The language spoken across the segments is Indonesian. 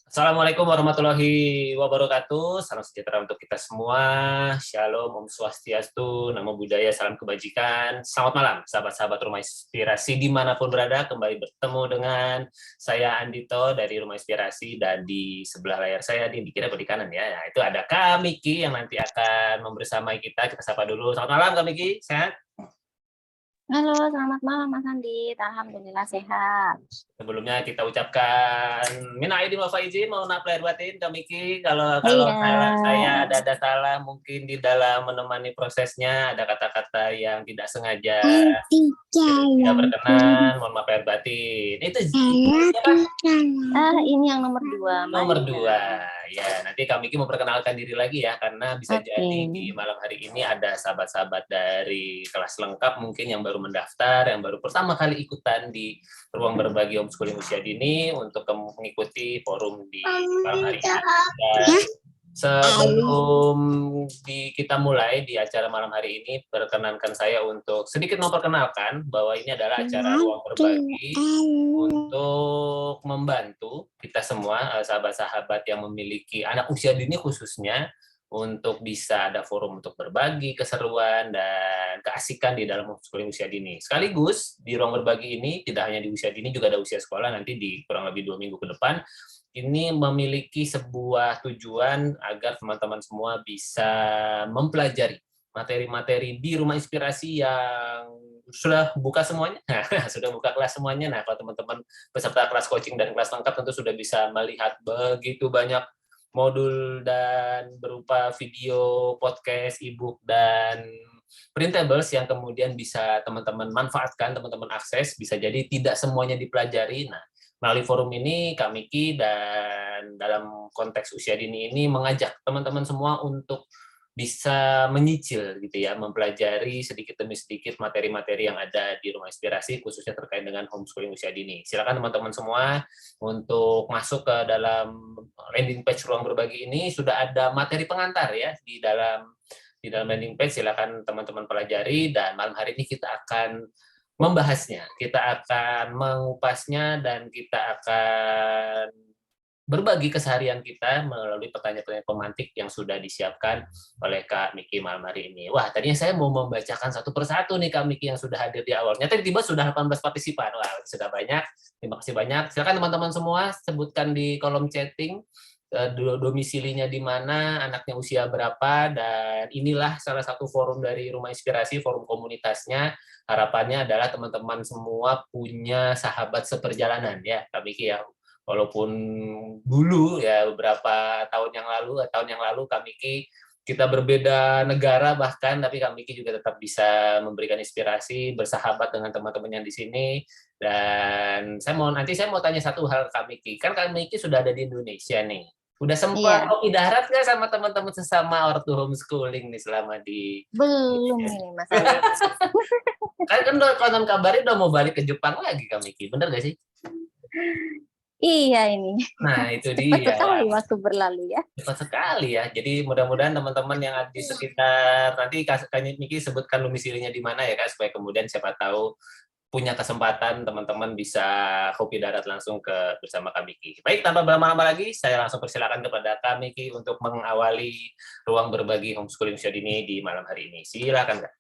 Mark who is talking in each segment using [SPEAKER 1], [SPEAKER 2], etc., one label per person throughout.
[SPEAKER 1] Assalamualaikum warahmatullahi wabarakatuh. Salam sejahtera untuk kita semua. Shalom, Om Swastiastu, Namo Buddhaya, salam kebajikan. Selamat malam, sahabat-sahabat Rumah Inspirasi dimanapun berada. Kembali bertemu dengan saya Andito dari Rumah Inspirasi, dan di sebelah layar saya di kiri atau di kanan ya. Nah, itu ada Kak Miki yang nanti akan membersamai kita. Kita sapa dulu. Selamat malam Kak Miki, sehat?
[SPEAKER 2] Halo, selamat malam Mas Andit. Alhamdulillah sehat.
[SPEAKER 1] Sebelumnya kita ucapkan minal aidin wal faizin, mohon maaf lahir batin Kak Miki kalau
[SPEAKER 2] Iya.
[SPEAKER 1] saya ada salah mungkin di dalam menemani prosesnya, ada kata-kata yang tidak sengaja tidak berkenan, mohon maaf lahir batin. Itu siapa?
[SPEAKER 2] Ini yang nomor 2,
[SPEAKER 1] Nomor
[SPEAKER 2] Malina.
[SPEAKER 1] 2. Ya, nanti Kak Miki memperkenalkan diri lagi ya, karena bisa jadi di malam hari ini ada sahabat-sahabat dari kelas lengkap mungkin yang baru mendaftar, yang baru pertama kali ikutan di ruang berbagi homeschooling usia dini untuk mengikuti forum di malam hari ini. Dan sebelum kita mulai di acara malam hari ini, perkenankan saya untuk sedikit memperkenalkan bahwa ini adalah acara ruang berbagi untuk membantu kita semua, sahabat-sahabat yang memiliki anak usia dini khususnya, untuk bisa ada forum untuk berbagi keseruan dan keasikan di dalam homeschooling usia dini. Sekaligus di ruang berbagi ini tidak hanya di usia dini, juga ada usia sekolah nanti di kurang lebih 2 minggu ke depan. Ini memiliki sebuah tujuan agar teman-teman semua bisa mempelajari materi-materi di Rumah Inspirasi yang sudah buka semuanya. Sudah buka kelas semuanya. Nah, kalau teman-teman peserta kelas coaching dan kelas lengkap tentu sudah bisa melihat begitu banyak modul dan berupa video, podcast, e-book, dan printables yang kemudian bisa teman-teman manfaatkan, teman-teman akses, bisa jadi tidak semuanya dipelajari. Nah, melalui forum ini, Kak Miki dan dalam konteks usia dini ini mengajak teman-teman semua untuk bisa menyicil gitu ya, mempelajari sedikit demi sedikit materi-materi yang ada di Rumah Inspirasi khususnya terkait dengan homeschooling usia dini. Silakan teman-teman semua untuk masuk ke dalam landing page ruang berbagi ini, sudah ada materi pengantar ya di dalam landing page. Silakan teman-teman pelajari, dan malam hari ini kita akan membahasnya, kita akan mengupasnya, dan kita akan berbagi keseharian kita melalui pertanyaan-pertanyaan pemantik yang sudah disiapkan oleh Kak Miki malam hari ini. Wah, tadinya saya mau membacakan satu persatu nih Kak Miki yang sudah hadir di awal. Nyata tiba-tiba sudah 18 partisipan. Wah, sudah banyak. Terima kasih banyak. Silakan teman-teman semua sebutkan di kolom chatting domisilinya di mana, anaknya usia berapa, dan inilah salah satu forum dari Rumah Inspirasi, forum komunitasnya. Harapannya adalah teman-teman semua punya sahabat seperjalanan ya, Kak Miki ya. Walaupun dulu ya beberapa tahun yang lalu Kak Miki kita berbeda negara bahkan, tapi Kak Miki juga tetap bisa memberikan inspirasi, bersahabat dengan teman-teman yang di sini. Dan saya mau tanya satu hal Kak Miki. Kan Kak Miki sudah ada di Indonesia nih. Udah sempat
[SPEAKER 2] Iya.
[SPEAKER 1] kopi darat nggak sama teman-teman sesama ortu homeschooling nih selama di
[SPEAKER 2] Belum
[SPEAKER 1] Indonesia?
[SPEAKER 2] ini Mas Andit.
[SPEAKER 1] Kan konon kabarnya udah mau balik ke Jepang lagi Kak Miki, bener gak sih?
[SPEAKER 2] Iya ini.
[SPEAKER 1] Nah, itu
[SPEAKER 2] Cepat
[SPEAKER 1] dia.
[SPEAKER 2] sekali waktu berlalu ya.
[SPEAKER 1] Cepat sekali ya. Jadi mudah-mudahan teman-teman yang ada di sekitar, nanti Kak Miki sebutkan domisilinya di mana ya Kak, supaya kemudian siapa tahu punya kesempatan teman-teman bisa kopi darat langsung bersama Kak Miki. Baik, tanpa berlama-lama lagi, saya langsung persilakan kepada Kak Miki untuk mengawali ruang berbagi homeschooling usia dini di malam hari ini. Silakan Kak.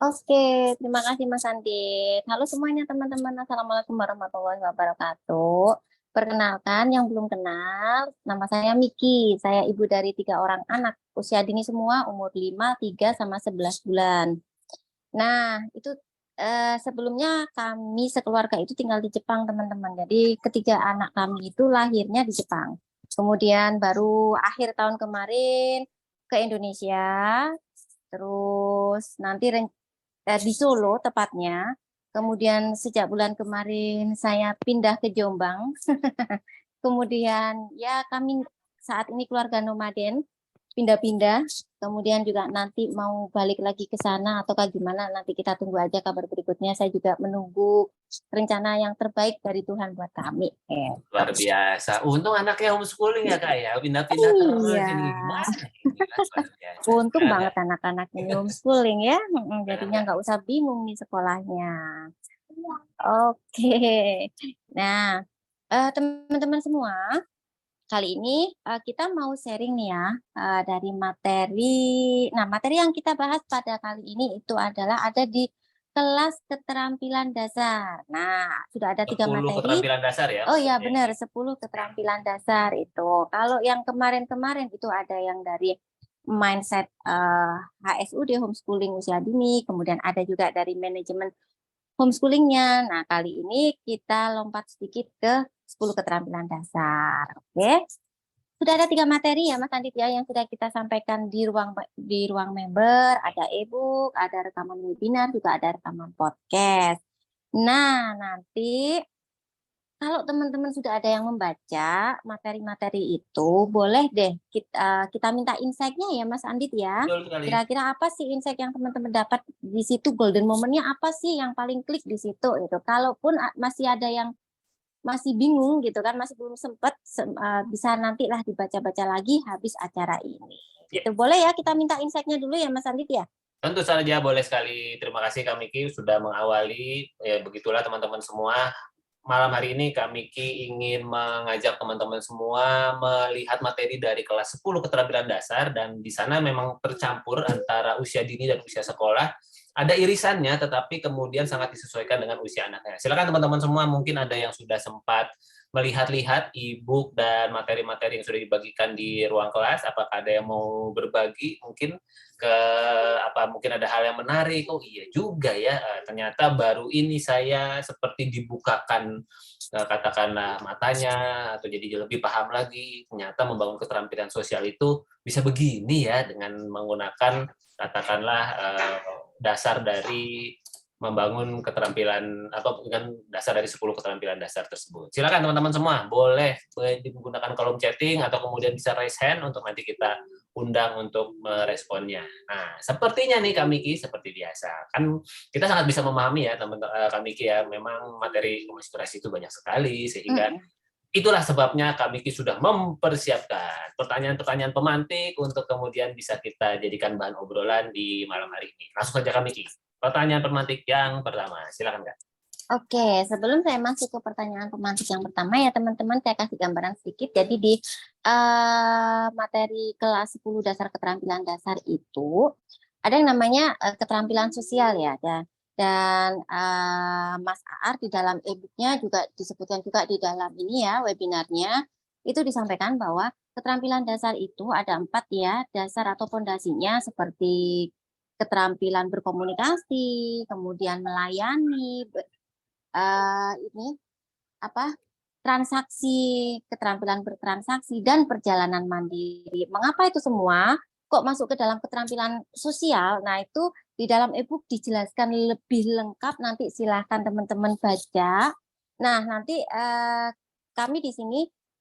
[SPEAKER 2] Oke, terima kasih Mas Andit. Halo semuanya teman-teman. Assalamualaikum warahmatullahi wabarakatuh. Perkenalkan yang belum kenal, nama saya Miki. Saya ibu dari 3 orang anak, usia dini semua, umur 5, 3, sama 11 bulan. Nah, itu sebelumnya kami sekeluarga itu tinggal di Jepang, teman-teman. Jadi ketiga anak kami itu lahirnya di Jepang. Kemudian baru akhir tahun kemarin ke Indonesia. Terus nanti di Solo tepatnya. Kemudian sejak bulan kemarin saya pindah ke Jombang. Kemudian ya kami saat ini keluarga nomaden, pindah-pindah, kemudian juga nanti mau balik lagi ke sana ataukah gimana, nanti kita tunggu aja kabar berikutnya. Saya juga menunggu rencana yang terbaik dari Tuhan buat kami.
[SPEAKER 1] Luar biasa. Untung anaknya homeschooling ya Kak ya, pindah-pindah terus
[SPEAKER 2] Iya,
[SPEAKER 1] ini gimana? Luar biasa.
[SPEAKER 2] untung
[SPEAKER 1] Ada.
[SPEAKER 2] banget anak-anak ini homeschooling ya, jadinya nggak usah bingung nih sekolahnya. Oke, nah teman-teman semua, kali ini kita mau sharing nih ya dari materi. Nah, materi yang kita bahas pada kali ini itu adalah ada di kelas keterampilan dasar. Nah, sudah ada 3
[SPEAKER 1] 10
[SPEAKER 2] materi.
[SPEAKER 1] keterampilan dasar ya
[SPEAKER 2] Oh iya
[SPEAKER 1] maksudnya.
[SPEAKER 2] benar, 10 keterampilan dasar itu. Kalau yang kemarin-kemarin itu ada yang dari mindset HSUD, homeschooling usia dini, kemudian ada juga dari manajemen homeschoolingnya. Nah, kali ini kita lompat sedikit ke 10 keterampilan dasar. Oke. Sudah ada 3 materi ya Mas Andit ya yang sudah kita sampaikan di ruang member, ada e-book, ada rekaman webinar, juga ada rekaman podcast. Nah, nanti kalau teman-teman sudah ada yang membaca materi-materi itu, boleh deh kita minta insight-nya ya Mas Andit ya.
[SPEAKER 1] Betul sekali.
[SPEAKER 2] Kira-kira apa sih insight yang teman-teman dapat di situ, golden moment-nya apa sih yang paling klik di situ itu. Kalaupun masih ada yang masih bingung gitu kan, masih belum sempat, bisa nantilah dibaca-baca lagi habis acara ini.
[SPEAKER 1] Ya.
[SPEAKER 2] Itu boleh ya kita minta insight-nya dulu ya Mas Andit ya.
[SPEAKER 1] Tentu saja, boleh sekali. Terima kasih Kak Miki sudah mengawali. Ya, begitulah teman-teman semua. Malam hari ini Kak Miki ingin mengajak teman-teman semua melihat materi dari kelas 10 keterampilan dasar, dan di sana memang tercampur antara usia dini dan usia sekolah. Ada irisannya, tetapi kemudian sangat disesuaikan dengan usia anaknya. Silakan teman-teman semua, mungkin ada yang sudah sempat melihat-lihat e-book dan materi-materi yang sudah dibagikan di ruang kelas. Apakah ada yang mau berbagi mungkin ke mungkin ada hal yang menarik. Oh iya juga ya, ternyata baru ini saya seperti dibukakan katakanlah matanya, atau jadi lebih paham lagi ternyata membangun keterampilan sosial itu bisa begini ya, dengan menggunakan katakanlah dasar dari membangun keterampilan atau dengan dasar dari 10 keterampilan dasar tersebut. Silakan teman-teman semua, boleh menggunakan kolom chatting atau kemudian bisa raise hand untuk nanti kita undang untuk meresponnya. Nah, sepertinya nih Kak Miki, seperti biasa, kan kita sangat bisa memahami ya teman-teman Kak Miki ya, memang materi inspirasi itu banyak sekali, sehingga itulah sebabnya Kak Miki sudah mempersiapkan pertanyaan-pertanyaan pemantik untuk kemudian bisa kita jadikan bahan obrolan di malam hari ini. Langsung saja Kak Miki. Pertanyaan pemantik yang pertama, silakan Kak.
[SPEAKER 2] Oke, sebelum saya masuk ke pertanyaan pemantik yang pertama ya teman-teman, saya kasih gambaran sedikit. Jadi di materi kelas 10 dasar keterampilan dasar itu ada yang namanya keterampilan sosial ya. Dan Mas Aar di dalam e-booknya juga disebutkan juga di dalam ini ya webinarnya, itu disampaikan bahwa keterampilan dasar itu ada 4 ya, dasar atau fondasinya seperti keterampilan berkomunikasi, kemudian melayani, ini transaksi, keterampilan bertransaksi dan perjalanan mandiri. Mengapa itu semua kok masuk ke dalam keterampilan sosial? Nah, itu di dalam e-book dijelaskan lebih lengkap, nanti silahkan teman-teman baca. Nah, nanti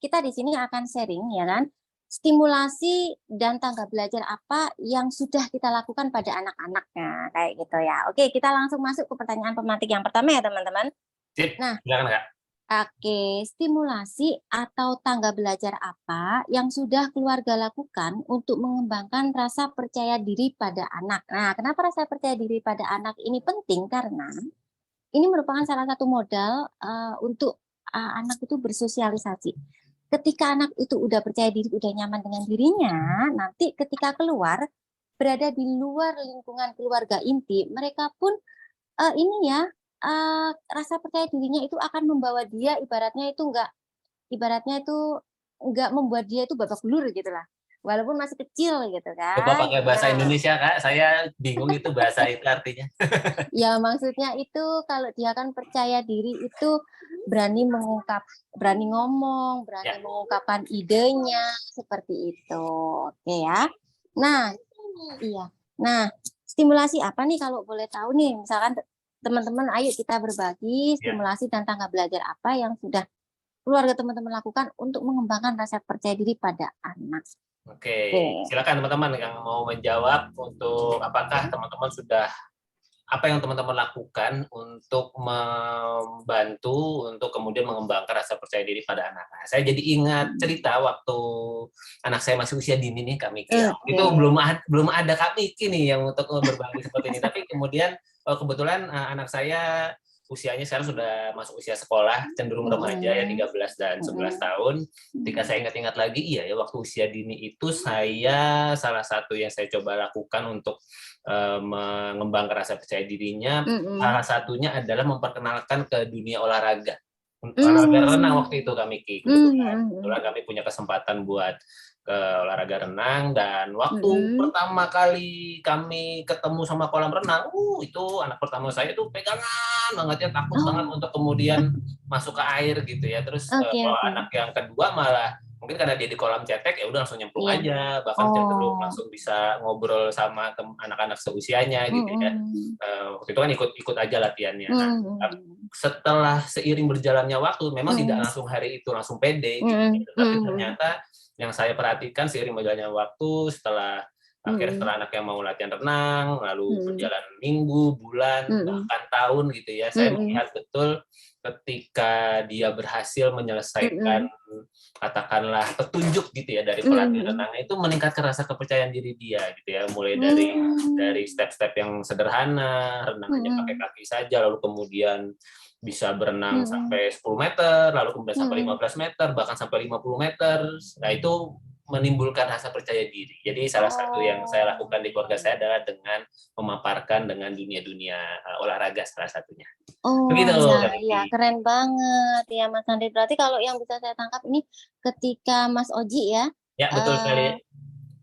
[SPEAKER 2] kita di sini akan sharing ya kan, stimulasi dan tangga belajar apa yang sudah kita lakukan pada anak-anaknya kayak gitu ya. Oke, kita langsung masuk ke pertanyaan pemantik yang pertama ya teman-teman.
[SPEAKER 1] Sip,
[SPEAKER 2] Nah,
[SPEAKER 1] silakan Kak.
[SPEAKER 2] Oke, stimulasi atau tangga belajar apa yang sudah keluarga lakukan untuk mengembangkan rasa percaya diri pada anak? Nah, kenapa rasa percaya diri pada anak ini penting? Karena ini merupakan salah satu modal untuk anak itu bersosialisasi. Ketika anak itu udah percaya diri, udah nyaman dengan dirinya, nanti ketika keluar, berada di luar lingkungan keluarga inti, mereka pun rasa percaya dirinya itu akan membawa dia ibaratnya itu enggak membuat dia itu babak belur gitu lah. Walaupun masih kecil gitu
[SPEAKER 1] Coba
[SPEAKER 2] kan.
[SPEAKER 1] pakai bahasa
[SPEAKER 2] Nah,
[SPEAKER 1] Indonesia Kak, saya bingung itu bahasa itu artinya.
[SPEAKER 2] ya maksudnya itu kalau dia kan percaya diri itu berani ngomong, berani
[SPEAKER 1] Ya.
[SPEAKER 2] mengungkapkan idenya seperti itu. Oke ya. Nah, iya. Nah, stimulasi apa nih kalau boleh tahu nih? Misalkan teman-teman, ayo kita berbagi stimulasi dan tangga belajar apa yang sudah keluarga teman-teman lakukan untuk mengembangkan rasa percaya diri pada anak.
[SPEAKER 1] Oke, silakan teman-teman yang mau menjawab untuk apakah teman-teman sudah apa yang teman-teman lakukan untuk membantu untuk kemudian mengembangkan rasa percaya diri pada anak. Nah, saya jadi ingat cerita waktu anak saya masih usia dini nih Kak Miki. Itu belum ada Kak Miki nih yang untuk berbagi seperti ini. Tapi kemudian kebetulan anak saya usianya sekarang sudah masuk usia sekolah, cenderung remaja ya 13 dan 11 tahun. Ketika saya ingat-ingat lagi, iya ya waktu usia dini itu saya salah satu yang saya coba lakukan untuk mengembangkan rasa percaya dirinya, salah satunya adalah memperkenalkan ke dunia olahraga. Olahraga renang waktu itu kami kebetulan kami punya kesempatan buat ke olahraga renang, dan waktu pertama kali kami ketemu sama kolam renang, itu anak pertama saya tuh pegangan banget ya, takut banget untuk kemudian masuk ke air gitu ya. Terus kalau anak yang kedua malah mungkin karena dia di kolam cetek ya udah langsung nyemplung aja, bahkan cenderung langsung bisa ngobrol sama anak-anak seusianya gitu ya. Waktu itu kan ikut aja latihannya. Nah, setelah seiring berjalannya waktu, memang tidak langsung hari itu langsung pede gitu. Tapi ternyata yang saya perhatikan seiring berjalannya waktu, akhirnya setelah anaknya mau latihan renang, lalu berjalan minggu, bulan, bahkan tahun gitu ya, saya melihat betul ketika dia berhasil menyelesaikan katakanlah petunjuk gitu ya dari pelatih renangnya, itu meningkatkan rasa kepercayaan diri dia gitu ya, mulai dari step-step yang sederhana, renang hanya pakai kaki saja, lalu kemudian bisa berenang sampai 10 meter, lalu kemudian sampai 15 meter, bahkan sampai 50 meter. Nah, itu menimbulkan rasa percaya diri. Jadi salah satu yang saya lakukan di keluarga saya adalah dengan memaparkan dengan dunia-dunia olahraga salah satunya. Begitu.
[SPEAKER 2] Iya, keren banget ya Mas Andi. Berarti kalau yang bisa saya tangkap ini ketika Mas Oji ya,
[SPEAKER 1] Ya, betul sekali.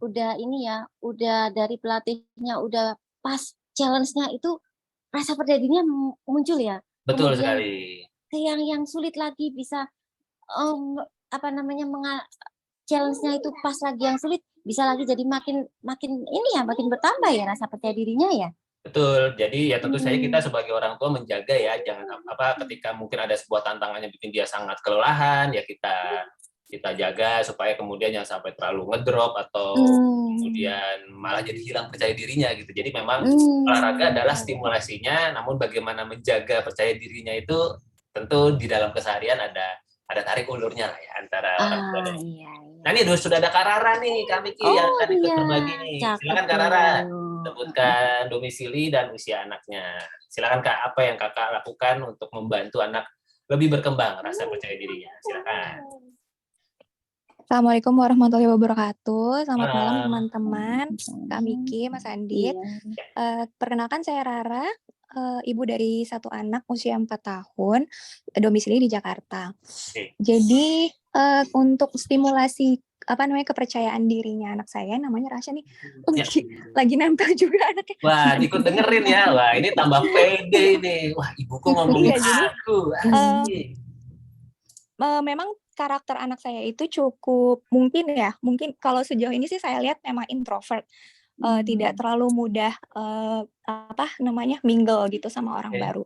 [SPEAKER 2] udah dari pelatihnya udah pas challenge-nya itu rasa percaya dirinya muncul ya.
[SPEAKER 1] Betul
[SPEAKER 2] Kemudian
[SPEAKER 1] sekali.
[SPEAKER 2] ke yang sulit lagi bisa challenge-nya itu pas lagi yang sulit bisa lagi jadi makin makin bertambah ya rasa percaya dirinya ya.
[SPEAKER 1] Betul. Jadi ya tentu saja kita sebagai orang tua menjaga ya, jangan ketika mungkin ada sebuah tantangan yang bikin dia sangat kelelahan, ya kita jaga supaya kemudian jangan sampai terlalu ngedrop atau kemudian malah jadi hilang percaya dirinya gitu. Jadi memang olahraga adalah stimulasinya, namun bagaimana menjaga percaya dirinya itu tentu di dalam keseharian ada tarik ulurnya lah ya antara orang tua dan Nah, ini sudah ada Kak Rara nih, Kak Miki yang akan ikut berbagi nih. Silakan Kak Rara, sebutkan domisili dan usia anaknya. Silakan Kak, apa yang Kakak lakukan untuk membantu anak lebih berkembang rasa percaya dirinya? Silakan.
[SPEAKER 3] Assalamualaikum warahmatullahi wabarakatuh. Selamat malam teman-teman, Kak Miki, Mas Andit. Perkenalkan saya Rara, ibu dari satu anak usia 4 tahun, domisili di Jakarta. Jadi untuk stimulasi kepercayaan dirinya anak saya, namanya Rasya nih, lagi nempel juga anaknya.
[SPEAKER 1] Wah, ikut dengerin ya. Wah, ini tambah pede nih. Wah, ibuku ngomongin aku.
[SPEAKER 3] Memang karakter anak saya itu cukup mungkin kalau sejauh ini sih saya lihat memang introvert, tidak terlalu mudah mingle gitu sama orang baru.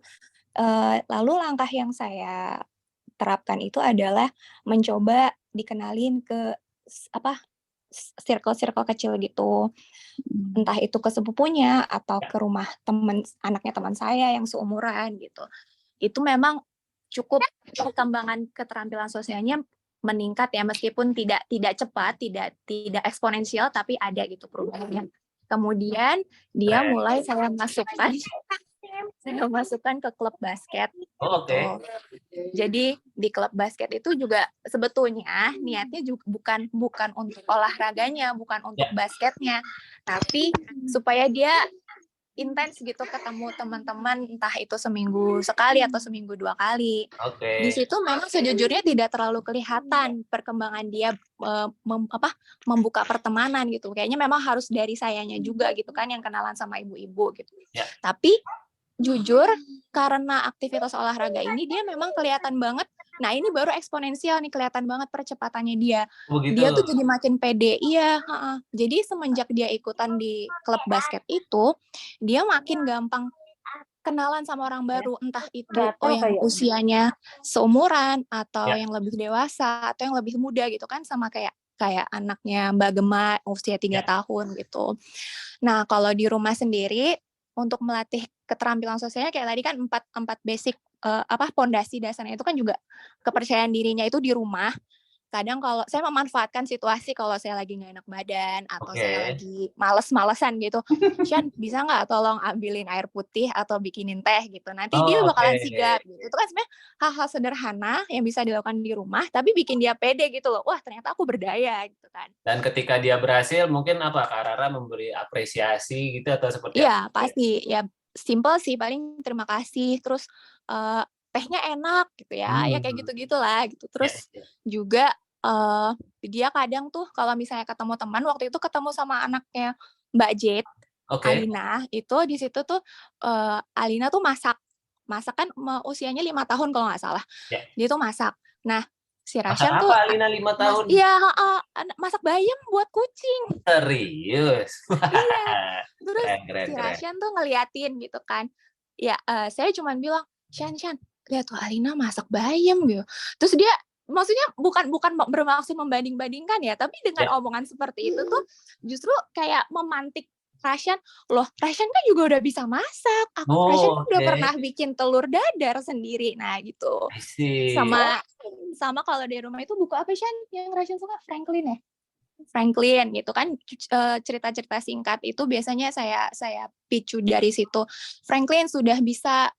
[SPEAKER 3] Lalu langkah yang saya terapkan itu adalah mencoba dikenalin ke circle kecil gitu, entah itu ke sepupunya atau ke rumah anaknya teman saya yang seumuran gitu. Itu memang cukup perkembangan keterampilan sosialnya meningkat ya, meskipun tidak cepat, tidak eksponensial, tapi ada gitu perubahannya. Kemudian dia mulai saya masukkan ke klub basket. Jadi di klub basket itu juga sebetulnya niatnya juga bukan untuk olahraganya, bukan untuk basketnya, tapi supaya dia intens gitu ketemu teman-teman, entah itu seminggu sekali atau seminggu 2 kali. Di situ memang sejujurnya tidak terlalu kelihatan perkembangan dia membuka pertemanan gitu. Kayaknya memang harus dari sayanya juga gitu kan, yang kenalan sama ibu-ibu gitu. Tapi jujur karena aktivitas olahraga ini dia memang kelihatan banget. Nah, ini baru eksponensial nih, kelihatan banget percepatannya dia. Dia tuh jadi makin pede. Iya, jadi semenjak dia ikutan di klub basket itu, dia makin gampang kenalan sama orang baru, entah itu yang usianya seumuran atau yang lebih dewasa atau yang lebih muda gitu kan, sama kayak anaknya Mbak Gema usia 3 tahun gitu. Nah, kalau di rumah sendiri untuk melatih keterampilan sosialnya kayak tadi kan 4 basic pondasi dasarnya itu kan juga kepercayaan dirinya itu di rumah. kadang kalau saya memanfaatkan situasi kalau saya lagi nggak enak badan atau saya
[SPEAKER 1] Oke.
[SPEAKER 3] lagi males-malesan gitu, Shan bisa nggak tolong ambilin air putih atau bikinin teh gitu, nanti dia
[SPEAKER 1] Oh, oke.
[SPEAKER 3] bakalan sigap gitu. Itu kan sebenarnya hal-hal sederhana yang bisa dilakukan di rumah, tapi bikin dia pede gitu loh, wah ternyata aku berdaya gitu kan.
[SPEAKER 1] Dan ketika dia berhasil, mungkin apa, Kak Rara memberi apresiasi gitu atau seperti apa?
[SPEAKER 3] Iya pasti, ya simple sih, paling terima kasih, terus tehnya enak gitu ya kayak
[SPEAKER 1] Hmm,
[SPEAKER 3] gitu-gitulah gitu.
[SPEAKER 1] ya,
[SPEAKER 3] Terus
[SPEAKER 1] ya.
[SPEAKER 3] juga dia kadang tuh kalau misalnya ketemu teman, waktu itu ketemu sama anaknya Mbak Jade,
[SPEAKER 1] Oke.
[SPEAKER 3] Alina, itu di situ tuh Alina tuh masak kan usianya 5 tahun kalau nggak salah,
[SPEAKER 1] Ya.
[SPEAKER 3] dia tuh masak. Nah, si
[SPEAKER 1] Masak
[SPEAKER 3] Rasyan tuh
[SPEAKER 1] apa Alina 5 tahun?
[SPEAKER 3] iya, masak bayam buat kucing.
[SPEAKER 1] Serius?
[SPEAKER 3] Iya, terus
[SPEAKER 1] Keren, keren,
[SPEAKER 3] si
[SPEAKER 1] keren.
[SPEAKER 3] Rasyan tuh ngeliatin gitu kan. Ya, saya cuman bilang, "Shan, lihat tuh Alina masak bayam," gitu. Terus dia maksudnya bukan bukan bermaksud membanding-bandingkan ya, tapi dengan
[SPEAKER 1] Ya.
[SPEAKER 3] omongan seperti itu tuh justru kayak memantik Rasyan, "Loh, Rasyan kan juga udah bisa masak. Rasyan
[SPEAKER 1] Oh,
[SPEAKER 3] kan udah pernah
[SPEAKER 1] oke.
[SPEAKER 3] bikin telur dadar sendiri." Nah, gitu.
[SPEAKER 1] I see.
[SPEAKER 3] Sama sama kalau di rumah itu buku apa Shan yang Rasyan suka? Franklin ya? Franklin gitu kan, cerita-cerita singkat itu biasanya saya picu dari situ. Franklin sudah bisa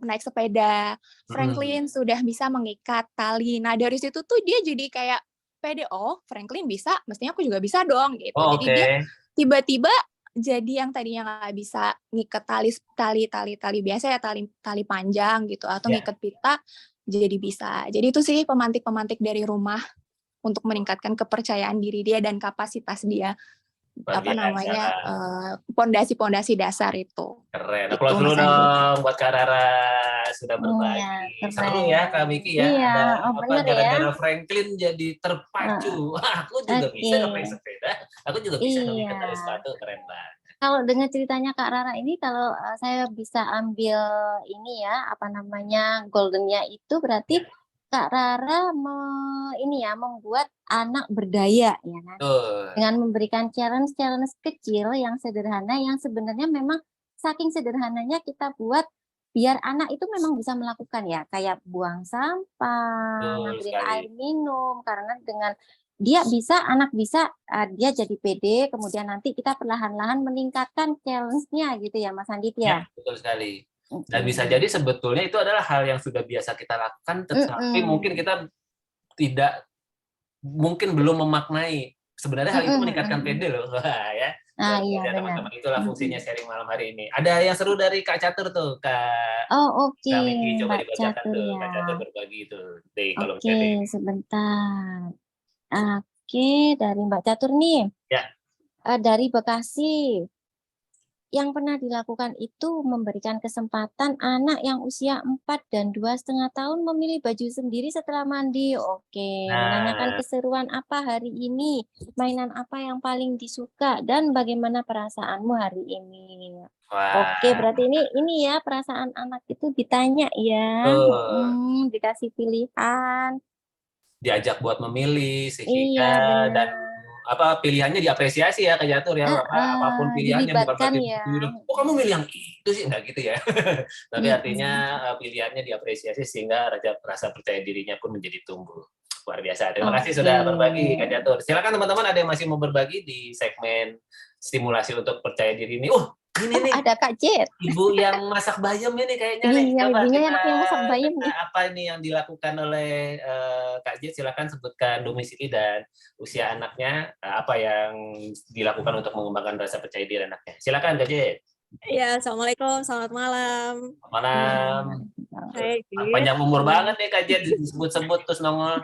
[SPEAKER 3] naik sepeda,
[SPEAKER 1] Mm.
[SPEAKER 3] Franklin sudah bisa mengikat tali. Nah dari situ tuh dia jadi kayak pede, oh Franklin bisa, mestinya aku juga bisa dong gitu.
[SPEAKER 1] Oh,
[SPEAKER 3] Jadi dia
[SPEAKER 1] oke.
[SPEAKER 3] tiba-tiba jadi yang tadinya nggak bisa ngikat tali biasa ya, tali panjang gitu atau
[SPEAKER 1] Ya,
[SPEAKER 3] ngikat pita, jadi bisa. Jadi itu sih pemantik-pemantik dari rumah untuk meningkatkan kepercayaan diri dia dan kapasitas dia,
[SPEAKER 1] luar biasa.
[SPEAKER 3] pondasi-pondasi dasar itu.
[SPEAKER 1] Keren.
[SPEAKER 3] Itu
[SPEAKER 1] Aplaus dulu
[SPEAKER 3] Mas Andi.
[SPEAKER 1] dong buat Kak Rara sudah
[SPEAKER 2] Iya,
[SPEAKER 1] berbagi. Seru ya Kak
[SPEAKER 2] keren.
[SPEAKER 1] Miki ya.
[SPEAKER 2] Iya,
[SPEAKER 1] Ada
[SPEAKER 2] oh
[SPEAKER 1] apa
[SPEAKER 2] bener ya.
[SPEAKER 1] gara-gara Franklin jadi
[SPEAKER 2] Heeh,
[SPEAKER 1] terpacu. Wah, aku juga
[SPEAKER 2] oke,
[SPEAKER 1] bisa ngapain sepeda. Aku juga bisa
[SPEAKER 2] iya.
[SPEAKER 1] ngikat tali sepatu. Keren banget.
[SPEAKER 2] Kalau dengan ceritanya Kak Rara ini, kalau saya bisa ambil ini ya, apa namanya, goldennya itu berarti
[SPEAKER 1] Ya,
[SPEAKER 2] Kak Rara ini ya membuat anak berdaya ya kan,
[SPEAKER 1] betul.
[SPEAKER 2] dengan memberikan challenge-challenge kecil yang sederhana yang sebenarnya memang saking sederhananya kita buat biar anak itu memang bisa melakukan ya, kayak buang sampah,
[SPEAKER 1] Betul
[SPEAKER 2] ngambilin
[SPEAKER 1] sekali.
[SPEAKER 2] air minum, karena dengan dia bisa, anak bisa, dia jadi pede, kemudian nanti kita perlahan-lahan meningkatkan challenge-nya gitu ya Mas Andit
[SPEAKER 1] Ya,
[SPEAKER 2] ya?
[SPEAKER 1] betul sekali. Dan
[SPEAKER 2] Oke.
[SPEAKER 1] bisa jadi sebetulnya itu adalah hal yang sudah biasa kita lakukan, tetapi mungkin
[SPEAKER 2] Mm-mm.
[SPEAKER 1] kita tidak, mungkin belum memaknai. Sebenarnya hal itu
[SPEAKER 2] Mm-mm,
[SPEAKER 1] meningkatkan
[SPEAKER 2] mm-mm.
[SPEAKER 1] PD loh. Wah, ya.
[SPEAKER 2] Ah
[SPEAKER 1] Luar
[SPEAKER 2] iya
[SPEAKER 1] biasa
[SPEAKER 2] benar.
[SPEAKER 1] teman-teman. Itulah
[SPEAKER 2] Mm-mm.
[SPEAKER 1] fungsinya sharing malam hari ini. Ada yang seru dari Kak Catur tuh,
[SPEAKER 2] Oh oke,
[SPEAKER 1] Kak Miki. Coba
[SPEAKER 2] Mbak
[SPEAKER 1] dibacakan
[SPEAKER 2] Catur
[SPEAKER 1] tuh,
[SPEAKER 2] ya.
[SPEAKER 1] Kak Catur berbagi itu di kolom
[SPEAKER 2] Oke,
[SPEAKER 1] chat ini.
[SPEAKER 2] sebentar. Oke, dari Mbak Catur nih.
[SPEAKER 1] Ya,
[SPEAKER 2] Dari Bekasi. Yang pernah dilakukan itu memberikan kesempatan anak yang usia 4 dan 2,5 tahun memilih baju sendiri setelah mandi. Oke, menanyakan
[SPEAKER 1] nah,
[SPEAKER 2] keseruan apa hari ini, mainan apa yang paling disuka, dan bagaimana perasaanmu hari ini. Oke,
[SPEAKER 1] wah,
[SPEAKER 2] berarti ini ya perasaan anak itu ditanya ya,
[SPEAKER 1] tuh
[SPEAKER 2] dikasih pilihan.
[SPEAKER 1] diajak buat memilih
[SPEAKER 2] Iya,
[SPEAKER 1] sehingga dan
[SPEAKER 2] benar.
[SPEAKER 1] apa pilihannya diapresiasi ya Kak Catur ya, apa apapun pilihannya bukan
[SPEAKER 2] Dilibatkan
[SPEAKER 1] berarti
[SPEAKER 2] ya.
[SPEAKER 1] oh kamu milih yang itu sih, enggak gitu ya. Tapi artinya
[SPEAKER 2] Mm-mm.
[SPEAKER 1] pilihannya diapresiasi sehingga rasa percaya dirinya pun menjadi tumbuh. Luar biasa. Terima kasih
[SPEAKER 2] Oke.
[SPEAKER 1] sudah berbagi Kak Catur. Silakan teman-teman, ada yang masih mau berbagi di segmen stimulasi untuk percaya diri ini. Ini
[SPEAKER 2] Oh,
[SPEAKER 1] nih
[SPEAKER 2] ada Kak Jet.
[SPEAKER 1] ibu yang masak bayam ini kayaknya nih.
[SPEAKER 2] Iya,
[SPEAKER 1] Coba
[SPEAKER 2] ibunya
[SPEAKER 1] kita
[SPEAKER 2] enak yang masak bayam nih.
[SPEAKER 1] apa ini yang dilakukan oleh Kak Jet. Silakan sebutkan domisili dan usia anaknya, apa yang dilakukan untuk mengembangkan rasa percaya diri anaknya. Silakan Kak Jet.
[SPEAKER 4] Ya, Assalamualaikum, selamat malam.
[SPEAKER 1] Malam.
[SPEAKER 4] Baik,
[SPEAKER 1] Panjang umur banget nih Kak Jet, disebut-sebut terus nongol.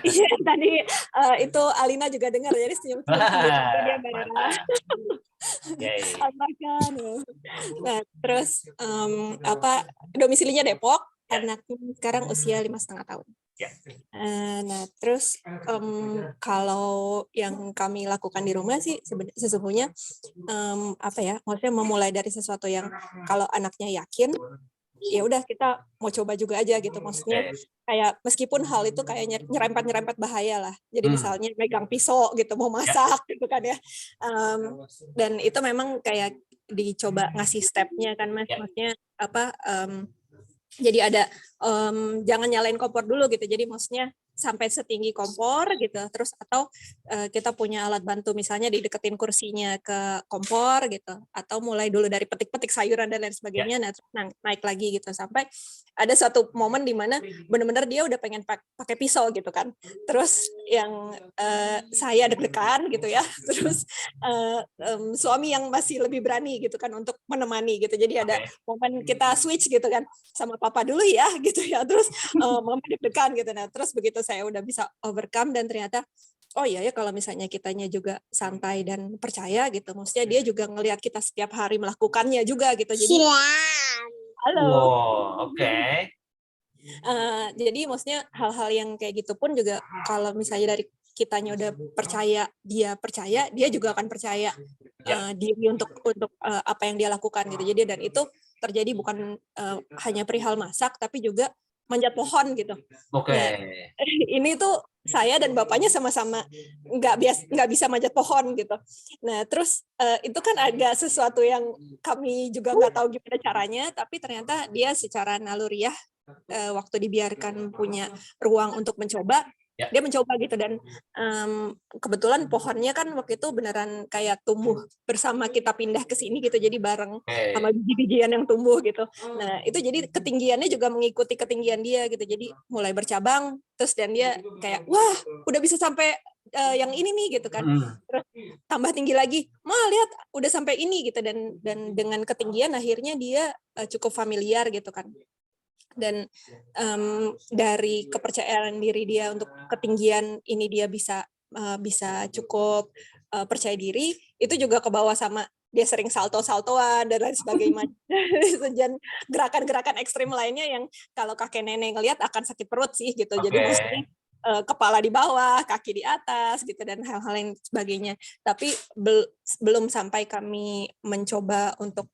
[SPEAKER 4] Iya, tadi itu Alina juga dengar, jadi senyum-senyum sendiri juga dia Mbak Rara.
[SPEAKER 1] Mantap. Yay.
[SPEAKER 4] Apakan. Nah, terus domisilinya Depok,
[SPEAKER 1] Ya.
[SPEAKER 4] anaknya sekarang usia 5,5 tahun.
[SPEAKER 1] Ya.
[SPEAKER 4] Nah, terus kalau yang kami lakukan di rumah sih sesungguhnya maksudnya memulai dari sesuatu yang kalau anaknya yakin, ya udah kita mau coba juga aja gitu, maksudnya kayak meskipun hal itu kayak nyerempet bahaya lah, jadi misalnya megang pisau gitu mau masak gitu kan ya, dan itu memang kayak dicoba ngasih stepnya kan Mas, maksudnya jadi ada jangan nyalain kompor dulu gitu, jadi maksudnya sampai setinggi kompor gitu, terus atau kita punya alat bantu misalnya dideketin kursinya ke kompor gitu, atau mulai dulu dari petik-petik sayuran dan lain sebagainya, nah terus naik lagi gitu sampai ada suatu momen di mana benar-benar dia udah pengen pakai pisau gitu kan, terus yang saya deg-degan gitu ya, terus suami yang masih lebih berani gitu kan untuk menemani gitu, jadi ada momen kita switch gitu kan, sama papa dulu ya gitu ya, terus mama deg-degan gitu, nah terus begitu saya udah bisa overcome dan ternyata oh iya ya kalau misalnya kitanya juga santai dan percaya gitu, maksudnya dia juga ngelihat kita setiap hari melakukannya juga gitu, jadi halo.
[SPEAKER 1] Oke.
[SPEAKER 4] Jadi maksudnya hal-hal yang kayak gitu pun juga kalau misalnya dari kitanya udah percaya, dia juga akan percaya diri untuk apa yang dia lakukan gitu. Jadi dan itu terjadi bukan hanya perihal masak tapi juga manjat pohon gitu.
[SPEAKER 1] Oke.
[SPEAKER 4] Nah, ini tuh saya dan bapaknya sama-sama nggak bisa manjat pohon gitu. Nah terus itu kan agak sesuatu yang kami juga nggak tahu gimana caranya, tapi ternyata dia secara naluriah waktu dibiarkan punya ruang untuk mencoba, dia mencoba gitu, dan kebetulan pohonnya kan waktu itu beneran kayak tumbuh bersama kita pindah ke sini gitu, jadi bareng sama biji-bijian yang tumbuh gitu. Nah itu jadi ketinggiannya juga mengikuti ketinggian dia gitu, jadi mulai bercabang terus dan dia kayak wah udah bisa sampai yang ini nih gitu kan, terus tambah tinggi lagi, lihat udah sampai ini gitu, dan dengan ketinggian akhirnya dia cukup familiar gitu kan. Dan dari kepercayaan diri dia untuk ketinggian ini dia bisa cukup percaya diri, itu juga ke bawah sama dia sering salto-saltoan dan lain sebagainya, dan gerakan-gerakan ekstrim lainnya yang kalau kakek nenek ngelihat akan sakit perut sih gitu. Jadi maksudnya kepala di bawah, kaki di atas gitu, dan hal-hal lain sebagainya. Tapi belum sampai kami mencoba untuk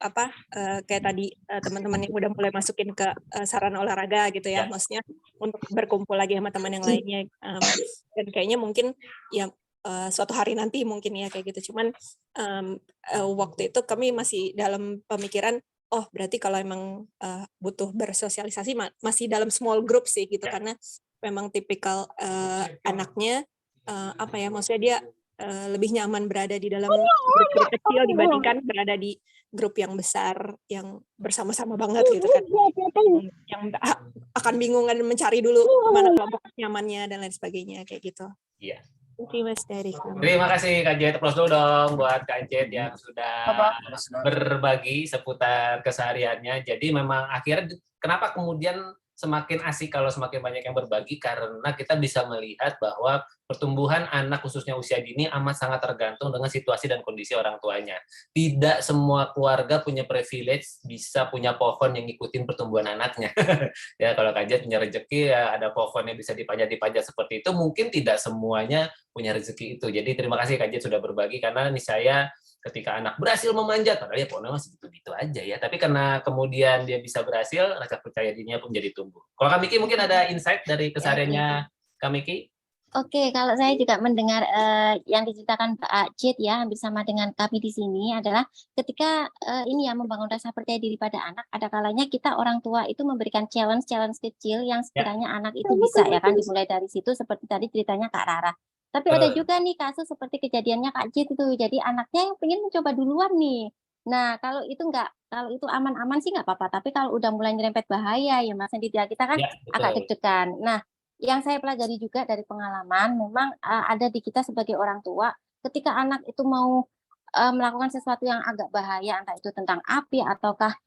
[SPEAKER 4] kayak tadi teman-teman yang udah mulai masukin ke sarana olahraga gitu ya, maksudnya untuk berkumpul lagi sama teman yang lainnya, dan kayaknya mungkin ya suatu hari nanti mungkin ya kayak gitu. Cuman waktu itu kami masih dalam pemikiran oh berarti kalau emang butuh bersosialisasi masih dalam small group sih gitu, karena memang tipikal anaknya maksudnya dia lebih nyaman berada di dalam grup-grup kecil dibandingkan berada di grup yang besar yang bersama-sama banget gitu kan, yang akan bingung dan mencari dulu mana kelompok nyamannya dan lain sebagainya kayak gitu.
[SPEAKER 1] Iya.
[SPEAKER 4] Terima kasih dari
[SPEAKER 1] Terima kasih Kak Jet, applause dulu dong buat Kak Jet yang sudah berbagi seputar kesehariannya. Jadi memang akhirnya kenapa kemudian semakin asik kalau semakin banyak yang berbagi, karena kita bisa melihat bahwa pertumbuhan anak khususnya usia dini amat sangat tergantung dengan situasi dan kondisi orang tuanya. Tidak semua keluarga punya privilege bisa punya pohon yang ngikutin pertumbuhan anaknya. Ya kalau Kak Jet punya rezeki ya ada pohon yang bisa dipanjat seperti itu, mungkin tidak semuanya punya rezeki itu. Jadi terima kasih Kak Jet sudah berbagi, karena nih saya ketika anak berhasil memanjat, padahal ya pohonnya masih gitu-gitu aja ya, tapi karena kemudian dia bisa berhasil, rasa percaya dirinya pun jadi tumbuh. Kalau Kak Miki mungkin ada insight dari kesehariannya Kak Miki?
[SPEAKER 2] Oke, kalau saya juga mendengar yang diceritakan Pak Jet ya, hampir sama dengan kami di sini adalah ketika ini ya membangun rasa percaya diri pada anak, ada kalanya kita orang tua itu memberikan challenge kecil yang sekiranya anak itu bisa ya kan, dimulai dari situ seperti tadi ceritanya Kak Rara. Tapi ada juga nih kasus seperti kejadiannya Kak Jet itu, jadi anaknya yang pengen mencoba duluan nih. Nah, kalau itu aman-aman sih nggak apa-apa, tapi kalau udah mulai nyerempet bahaya ya Mas Andi, kita kan agak deg-degan. Nah, yang saya pelajari juga dari pengalaman, memang ada di kita sebagai orang tua, ketika anak itu mau melakukan sesuatu yang agak bahaya, entah itu tentang api ataukah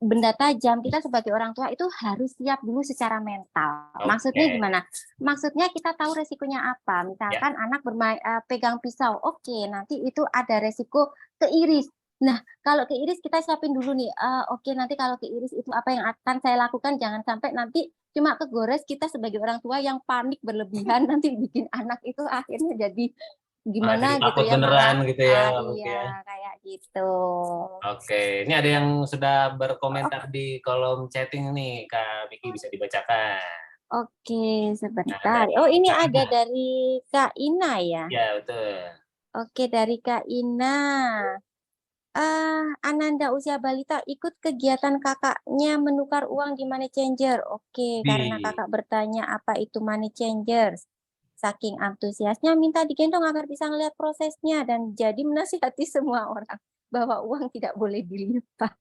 [SPEAKER 2] benda tajam, kita sebagai orang tua itu harus siap dulu secara mental. Maksudnya gimana? Maksudnya kita tahu resikonya apa. Misalkan anak pegang pisau, oke, nanti itu ada resiko keiris. Nah, kalau keiris kita siapin dulu nih, oke, nanti kalau keiris itu apa yang akan saya lakukan, jangan sampai nanti cuma kegores kita sebagai orang tua yang panik berlebihan, nanti bikin anak itu akhirnya jadi gimana gitu ya,
[SPEAKER 1] beneran gitu ya,
[SPEAKER 2] iya, kayak gitu.
[SPEAKER 1] Oke, ini ada yang sudah berkomentar di kolom chatting nih, Kak Miki, bisa dibacakan.
[SPEAKER 2] Oke, sebentar. Oh, ini ada dari Kak Ina ya?
[SPEAKER 1] Ya, betul.
[SPEAKER 2] Oke, dari Kak Ina. Ananda usia balita ikut kegiatan kakaknya menukar uang di money changer. Oke, karena
[SPEAKER 1] Di
[SPEAKER 2] kakak bertanya apa itu money changer. Saking antusiasnya minta digendong agar bisa ngeliat prosesnya dan jadi menasihati semua orang bahwa uang tidak boleh dilipat.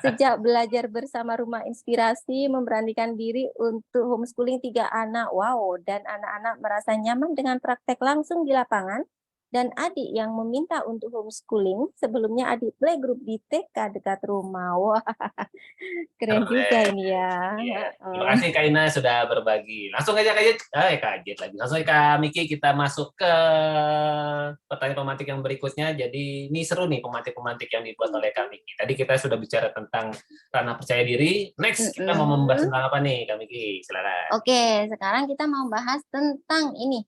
[SPEAKER 2] Sejak belajar bersama Rumah Inspirasi, memberanikan diri untuk homeschooling 3 anak. Wow, dan anak-anak merasa nyaman dengan praktek langsung di lapangan. Dan adik yang meminta untuk homeschooling, sebelumnya adik playgroup di TK dekat rumah. Wah, keren juga
[SPEAKER 1] keren.
[SPEAKER 2] ini ya.
[SPEAKER 1] Iya. Terima
[SPEAKER 2] Heeh.
[SPEAKER 1] kasih Kak Ina sudah berbagi. Langsung aja kaget lagi. Langsung aja Kak Miki kita masuk ke pertanyaan pemantik yang berikutnya. Jadi ini seru nih pemantik-pemantik yang dibuat oleh Kak Miki. Tadi kita sudah bicara tentang ranah percaya diri. Next kita mau membahas
[SPEAKER 2] Mm-mm.
[SPEAKER 1] tentang apa nih Kak Miki? Silakan.
[SPEAKER 2] Oke, sekarang kita mau bahas tentang ini.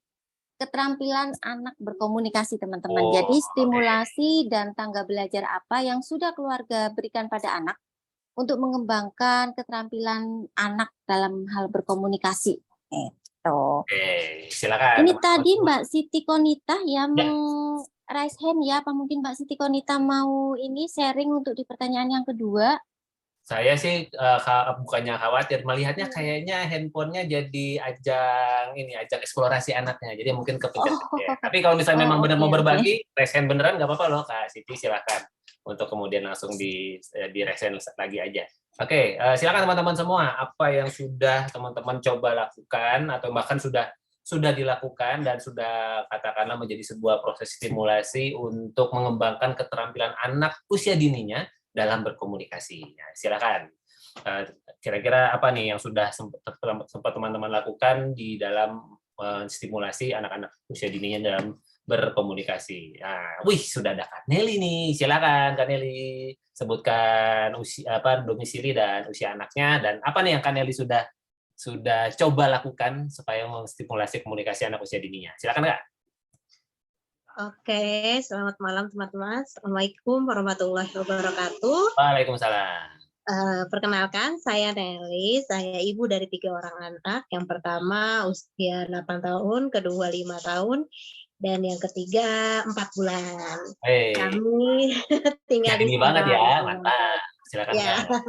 [SPEAKER 2] Keterampilan anak berkomunikasi, teman-teman.
[SPEAKER 1] Oh,
[SPEAKER 2] Jadi,
[SPEAKER 1] oke.
[SPEAKER 2] stimulasi dan tangga belajar apa yang sudah keluarga berikan pada anak untuk mengembangkan keterampilan anak dalam hal berkomunikasi. Itu.
[SPEAKER 1] Oke, silakan
[SPEAKER 2] Ini
[SPEAKER 1] teman-teman
[SPEAKER 2] tadi
[SPEAKER 1] semua.
[SPEAKER 2] Mbak Siti Konita yang
[SPEAKER 1] Ya,
[SPEAKER 2] raise hand ya. Apa mungkin Mbak Siti Konita mau ini sharing untuk di pertanyaan yang kedua?
[SPEAKER 1] saya sih bukannya khawatir, melihatnya kayaknya handphonenya jadi ajang eksplorasi anaknya. Jadi mungkin kepencet aja.
[SPEAKER 2] Oh,
[SPEAKER 1] Tapi kalau misalnya memang benar
[SPEAKER 2] oke,
[SPEAKER 1] mau
[SPEAKER 2] oke.
[SPEAKER 1] berbagi, raise hand beneran nggak apa-apa loh Kak Siti, silakan untuk kemudian langsung di raise hand lagi aja. Oke, silakan teman-teman semua. Apa yang sudah teman-teman coba lakukan atau bahkan sudah dilakukan dan sudah katakanlah menjadi sebuah proses stimulasi untuk mengembangkan keterampilan anak usia dininya dalam berkomunikasi. Nah, silakan. Kira-kira apa nih yang sudah sempat teman-teman lakukan di dalam stimulasi anak-anak usia dininya dalam berkomunikasi. Nah, wih, sudah ada Kak Nelly nih. Silakan Kak Nelly sebutkan usia domisili dan usia anaknya dan apa nih yang Kak Nelly sudah coba lakukan supaya menstimulasi komunikasi anak usia dininya. Silakan Kak.
[SPEAKER 5] Oke, selamat malam teman-teman. Assalamualaikum warahmatullahi wabarakatuh.
[SPEAKER 1] Waalaikumsalam.
[SPEAKER 5] Perkenalkan, saya Nelly. Saya ibu dari 3 orang anak. Yang pertama usia 8 tahun, kedua 5 tahun, dan yang ketiga 4 bulan. Kami tinggal di
[SPEAKER 1] Ini banget
[SPEAKER 5] Subang.
[SPEAKER 1] ya, mantap. Silakan
[SPEAKER 5] Ya.
[SPEAKER 1] Kak.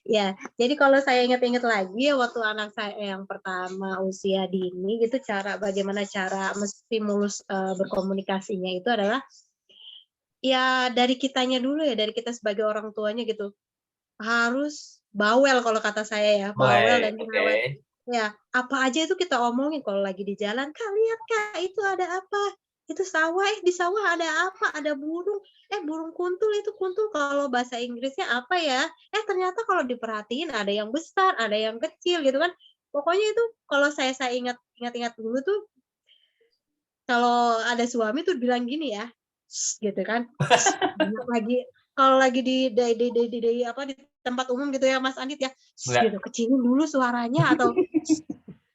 [SPEAKER 5] Ya, jadi kalau saya ingat-ingat lagi ya waktu anak saya yang pertama usia dini gitu bagaimana cara menstimulus berkomunikasinya itu adalah ya dari kitanya dulu ya, dari kita sebagai orang tuanya gitu. Harus bawel kalau kata saya ya, bawel dan
[SPEAKER 1] Oke.
[SPEAKER 5] ya, apa aja itu kita omongin kalau lagi di jalan, "Kak, lihat Kak, itu ada apa? Itu sawah, di sawah ada apa? Ada burung. Burung kuntul, itu kuntul kalau bahasa Inggrisnya apa ya? Ternyata kalau diperhatiin ada yang besar, ada yang kecil," gitu kan. Pokoknya itu kalau saya ingat-ingat dulu tuh, kalau ada suami tuh bilang gini ya, "Shh," gitu kan. Lagi kalau lagi di tempat umum gitu ya Mas Andit ya, "Shh,"
[SPEAKER 1] Enggak.
[SPEAKER 5] gitu, kecilin dulu suaranya atau, "Shh,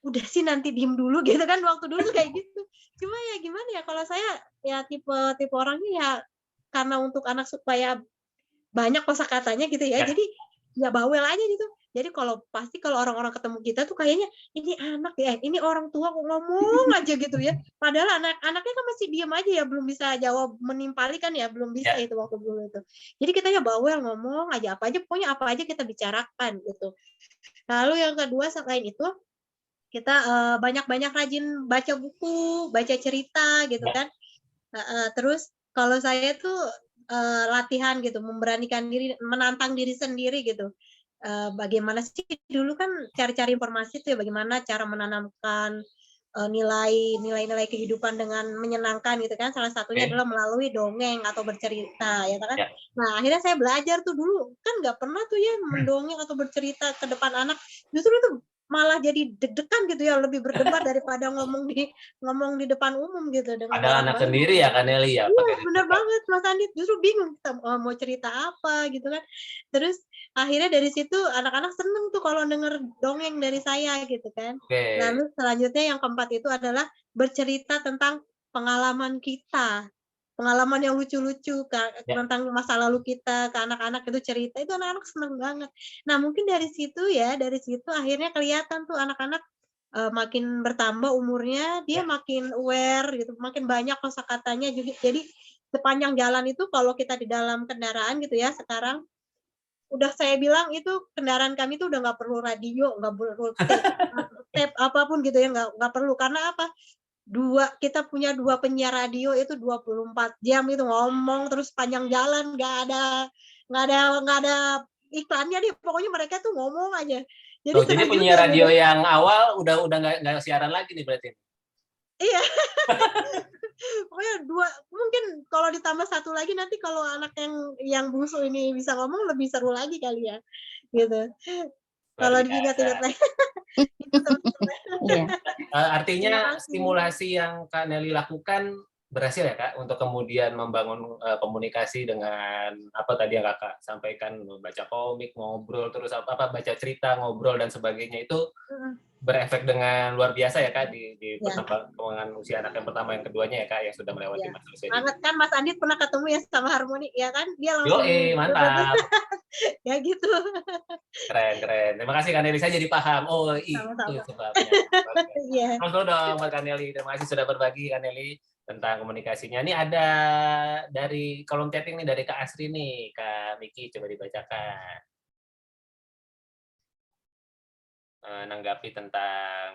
[SPEAKER 5] udah sih nanti diem dulu," gitu kan, waktu dulu kayak gitu. Cuma ya gimana ya, kalau saya ya tipe orangnya ya karena untuk anak supaya banyak kosakatanya gitu ya,
[SPEAKER 1] Ya.
[SPEAKER 5] jadi ya bawel aja gitu. Jadi pasti kalau orang-orang ketemu kita tuh kayaknya, ini anak ya, ini orang tua kok ngomong aja gitu ya. Padahal anaknya kan masih diem aja ya, belum bisa jawab menimpali kan ya, belum bisa
[SPEAKER 1] Ya.
[SPEAKER 5] itu waktu dulu itu. Jadi kita ya bawel ngomong aja apa aja, pokoknya apa aja kita bicarakan gitu. Lalu yang kedua selain itu, kita banyak-banyak rajin baca buku, baca cerita gitu
[SPEAKER 1] Ya.
[SPEAKER 5] kan. Terus kalau saya tuh latihan gitu, memberanikan diri, menantang diri sendiri gitu. Bagaimana sih dulu kan cari-cari informasi tuh ya, bagaimana cara menanamkan nilai-nilai kehidupan dengan menyenangkan gitu kan. Salah satunya
[SPEAKER 1] Oke.
[SPEAKER 5] adalah melalui dongeng atau bercerita ya kan.
[SPEAKER 1] Ya.
[SPEAKER 5] Nah, akhirnya saya belajar tuh dulu kan nggak pernah tuh ya mendongeng atau bercerita ke depan anak. Justru itu malah jadi deg-degan gitu ya, lebih berdebar daripada ngomong di depan umum gitu dengan
[SPEAKER 1] Ada
[SPEAKER 5] orang
[SPEAKER 1] anak
[SPEAKER 5] banyak
[SPEAKER 1] sendiri ya
[SPEAKER 5] gitu.
[SPEAKER 1] Kak Nelly ya
[SPEAKER 5] Iya,
[SPEAKER 1] pakai
[SPEAKER 5] bener
[SPEAKER 1] cerita.
[SPEAKER 5] banget Mas Andi, justru bingung kita mau cerita apa gitu kan. Terus akhirnya dari situ anak-anak seneng tuh kalau denger dongeng dari saya gitu kan.
[SPEAKER 1] Oke.
[SPEAKER 5] Lalu selanjutnya yang keempat itu adalah bercerita tentang pengalaman kita. Pengalaman yang lucu-lucu
[SPEAKER 1] Ya.
[SPEAKER 5] tentang masa lalu kita ke anak-anak itu cerita, itu anak-anak seneng banget. Nah, mungkin dari situ akhirnya kelihatan tuh anak-anak makin bertambah umurnya, dia
[SPEAKER 1] Ya.
[SPEAKER 5] makin aware gitu, makin banyak kosakatanya juga. Jadi sepanjang jalan itu kalau kita di dalam kendaraan gitu ya sekarang, udah saya bilang itu kendaraan kami tuh udah nggak perlu radio, nggak perlu tape apapun gitu ya, nggak perlu. Karena apa? Kita punya 2 penyiar radio itu 24 jam itu ngomong terus panjang jalan, nggak ada iklannya deh, pokoknya mereka tuh ngomong aja. Jadi
[SPEAKER 1] Oh,
[SPEAKER 5] seru
[SPEAKER 1] jadi penyiar
[SPEAKER 5] juga
[SPEAKER 1] radio
[SPEAKER 5] gitu.
[SPEAKER 1] yang awal udah nggak siaran lagi nih berarti?
[SPEAKER 5] Iya. Pokoknya 2 mungkin kalau ditambah 1 lagi nanti kalau anak yang bungsu ini bisa ngomong lebih seru lagi kali ya, gitu.
[SPEAKER 1] Luar
[SPEAKER 5] Kalau
[SPEAKER 1] biasa.
[SPEAKER 5] diingat-ingat lagi. Itu teman-teman.
[SPEAKER 2] Iya.
[SPEAKER 1] Artinya
[SPEAKER 5] Terima kasih.
[SPEAKER 1] stimulasi yang Kak Nelly lakukan berhasil ya Kak untuk kemudian membangun komunikasi dengan apa tadi yang Kakak sampaikan, baca komik, ngobrol, terus baca cerita, ngobrol dan sebagainya itu
[SPEAKER 5] Heeh.
[SPEAKER 1] berefek dengan luar biasa ya Kak di
[SPEAKER 5] Ya.
[SPEAKER 1] perkembangan usia anak yang pertama yang keduanya ya Kak yang sudah melewati
[SPEAKER 5] Ya.
[SPEAKER 1] masa usia
[SPEAKER 5] Banget kan Mas Andit pernah ketemu ya sama Harmoni ya kan? Dia langsung
[SPEAKER 1] Yoi, mantap.
[SPEAKER 5] ya gitu.
[SPEAKER 1] Keren. Terima kasih Kak Nelly, saya jadi paham. Oh, itu
[SPEAKER 5] Sama-sama.
[SPEAKER 1] sebabnya.
[SPEAKER 5] Iya.
[SPEAKER 1] Terus dong buat Kak Nelly. Terima kasih sudah berbagi Kak Nelly tentang komunikasinya. Ini ada dari kolom chatting nih dari Kak Asri nih, Kak Miki coba dibacakan. Nanggapi tentang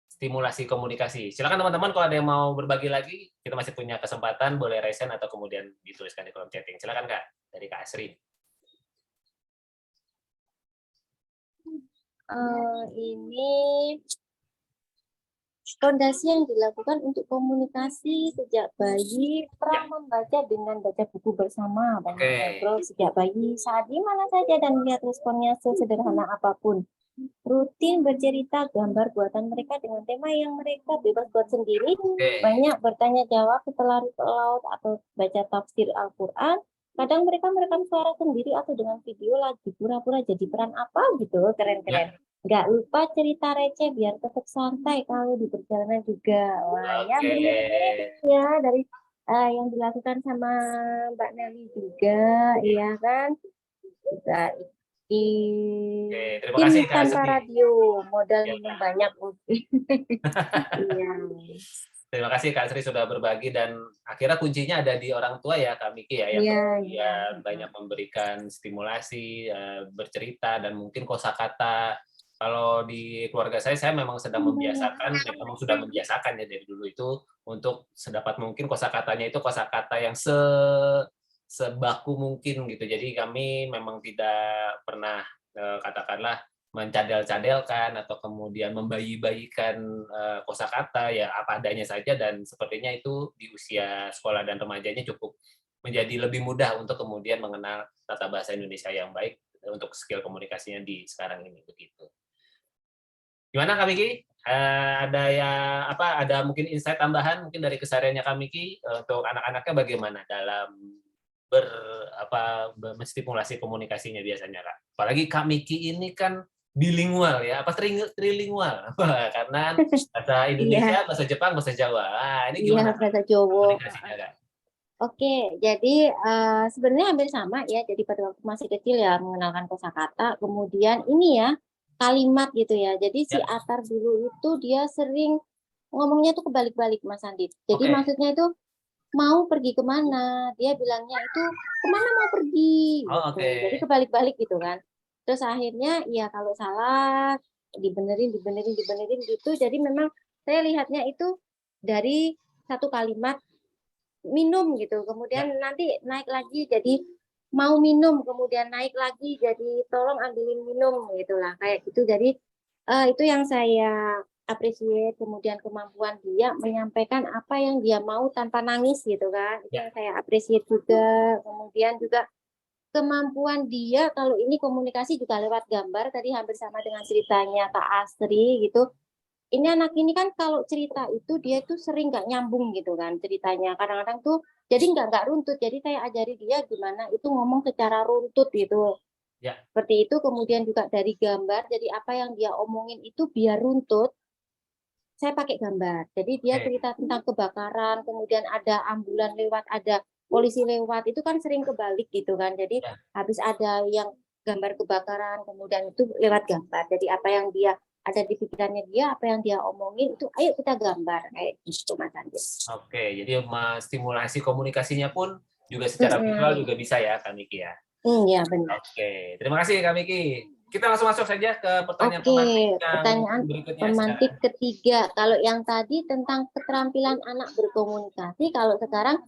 [SPEAKER 1] stimulasi komunikasi. Silakan teman-teman kalau ada yang mau berbagi lagi, kita masih punya kesempatan, boleh raise hand atau kemudian dituliskan di kolom chatting. Silakan Kak, dari Kak Asri.
[SPEAKER 2] Ini fondasi yang dilakukan untuk komunikasi sejak bayi, pernah membaca dengan baca buku bersama, banyak ngobrol sejak bayi, saat di mana saja dan lihat responnya sesederhana apapun. Rutin bercerita gambar buatan mereka dengan tema yang mereka bebas buat sendiri, banyak bertanya jawab setelah laut atau baca tafsir Al-Quran. Kadang mereka merekam suara sendiri atau dengan video lagi pura-pura jadi peran apa gitu, keren-keren. Nggak lupa cerita receh biar tetap santai kalau di perjalanan juga. Wah, ya mirip-mirip ya dari yang dilakukan sama Mbak Nelly juga, ya kan? Kita di
[SPEAKER 1] terima kasih Kak
[SPEAKER 2] tanpa
[SPEAKER 1] Asri.
[SPEAKER 2] radio, modal minum banyak. Iya.
[SPEAKER 1] Terima kasih Kak Sri sudah berbagi dan akhirnya kuncinya ada di orang tua ya Kak Miki ya yang kemudian banyak memberikan stimulasi, bercerita dan mungkin kosakata. Kalau di keluarga saya memang sedang membiasakan, memang sudah membiasakan ya dari dulu itu untuk sedapat mungkin kosakatanya itu kosakata yang sebaku mungkin gitu. Jadi kami memang tidak pernah katakanlah mencadel-cadelkan atau kemudian membayi-bayikan kosakata ya apa adanya saja dan sepertinya itu di usia sekolah dan remajanya cukup menjadi lebih mudah untuk kemudian mengenal tata bahasa Indonesia yang baik untuk skill komunikasinya di sekarang ini begitu. Gimana Kak Miki? Ada mungkin insight tambahan mungkin dari kesehariannya Kak Miki untuk anak-anaknya bagaimana dalam menstimulasi komunikasinya biasanya Kak? Apalagi Kak Miki ini kan bilingual ya, trilingual karena bahasa Indonesia, bahasa Jepang, bahasa Jawa. Ini gimana?
[SPEAKER 2] Bahasa Jawa.
[SPEAKER 1] Komunikasinya Kak?
[SPEAKER 2] Oke, jadi sebenarnya hampir sama ya. Jadi pada waktu masih kecil ya mengenalkan kosakata, kemudian ini ya kalimat gitu ya. Jadi si Atar dulu itu dia sering ngomongnya tuh kebalik-balik Mas Andit. Jadi maksudnya itu mau pergi kemana, dia bilangnya itu kemana mau pergi. Gitu. Jadi kebalik-balik gitu kan. Terus akhirnya ya kalau salah dibenerin gitu. Jadi memang saya lihatnya itu dari satu kalimat minum gitu, kemudian nanti naik lagi jadi mau minum, kemudian naik lagi jadi tolong ambilin minum gitulah kayak gitu. Jadi itu yang saya appreciate, kemudian kemampuan dia menyampaikan apa yang dia mau tanpa nangis gitu kan, itu yang saya appreciate juga. Kemudian juga kemampuan dia kalau ini komunikasi juga lewat gambar, tadi hampir sama dengan ceritanya Kak Asri gitu. Ini anak ini kan kalau cerita itu dia tuh sering nggak nyambung gitu kan ceritanya, kadang-kadang tuh jadi nggak runtut. Jadi saya ajari dia gimana itu ngomong secara runtut gitu. Seperti itu. Kemudian juga dari gambar, jadi apa yang dia omongin itu biar runtut saya pakai gambar. Jadi dia cerita tentang kebakaran, kemudian ada ambulan lewat, ada polisi lewat, itu kan sering kebalik gitu kan. Jadi habis ada yang gambar kebakaran, kemudian itu lewat gambar. Jadi apa yang dia ada di pikirannya dia, apa yang dia omongin itu ayo kita gambar kayak gitu Mas Andi.
[SPEAKER 1] Oke, jadi stimulasi komunikasinya pun juga secara visual juga bisa ya Kak Miki ya.
[SPEAKER 2] Iya benar.
[SPEAKER 1] Oke, terima kasih Kak Miki. Kita langsung masuk saja ke pertanyaan
[SPEAKER 2] Oke,
[SPEAKER 1] pemantik yang
[SPEAKER 2] pertanyaan
[SPEAKER 1] berikutnya.
[SPEAKER 2] pemantik ketiga. Kalau yang tadi tentang keterampilan anak berkomunikasi, kalau sekarang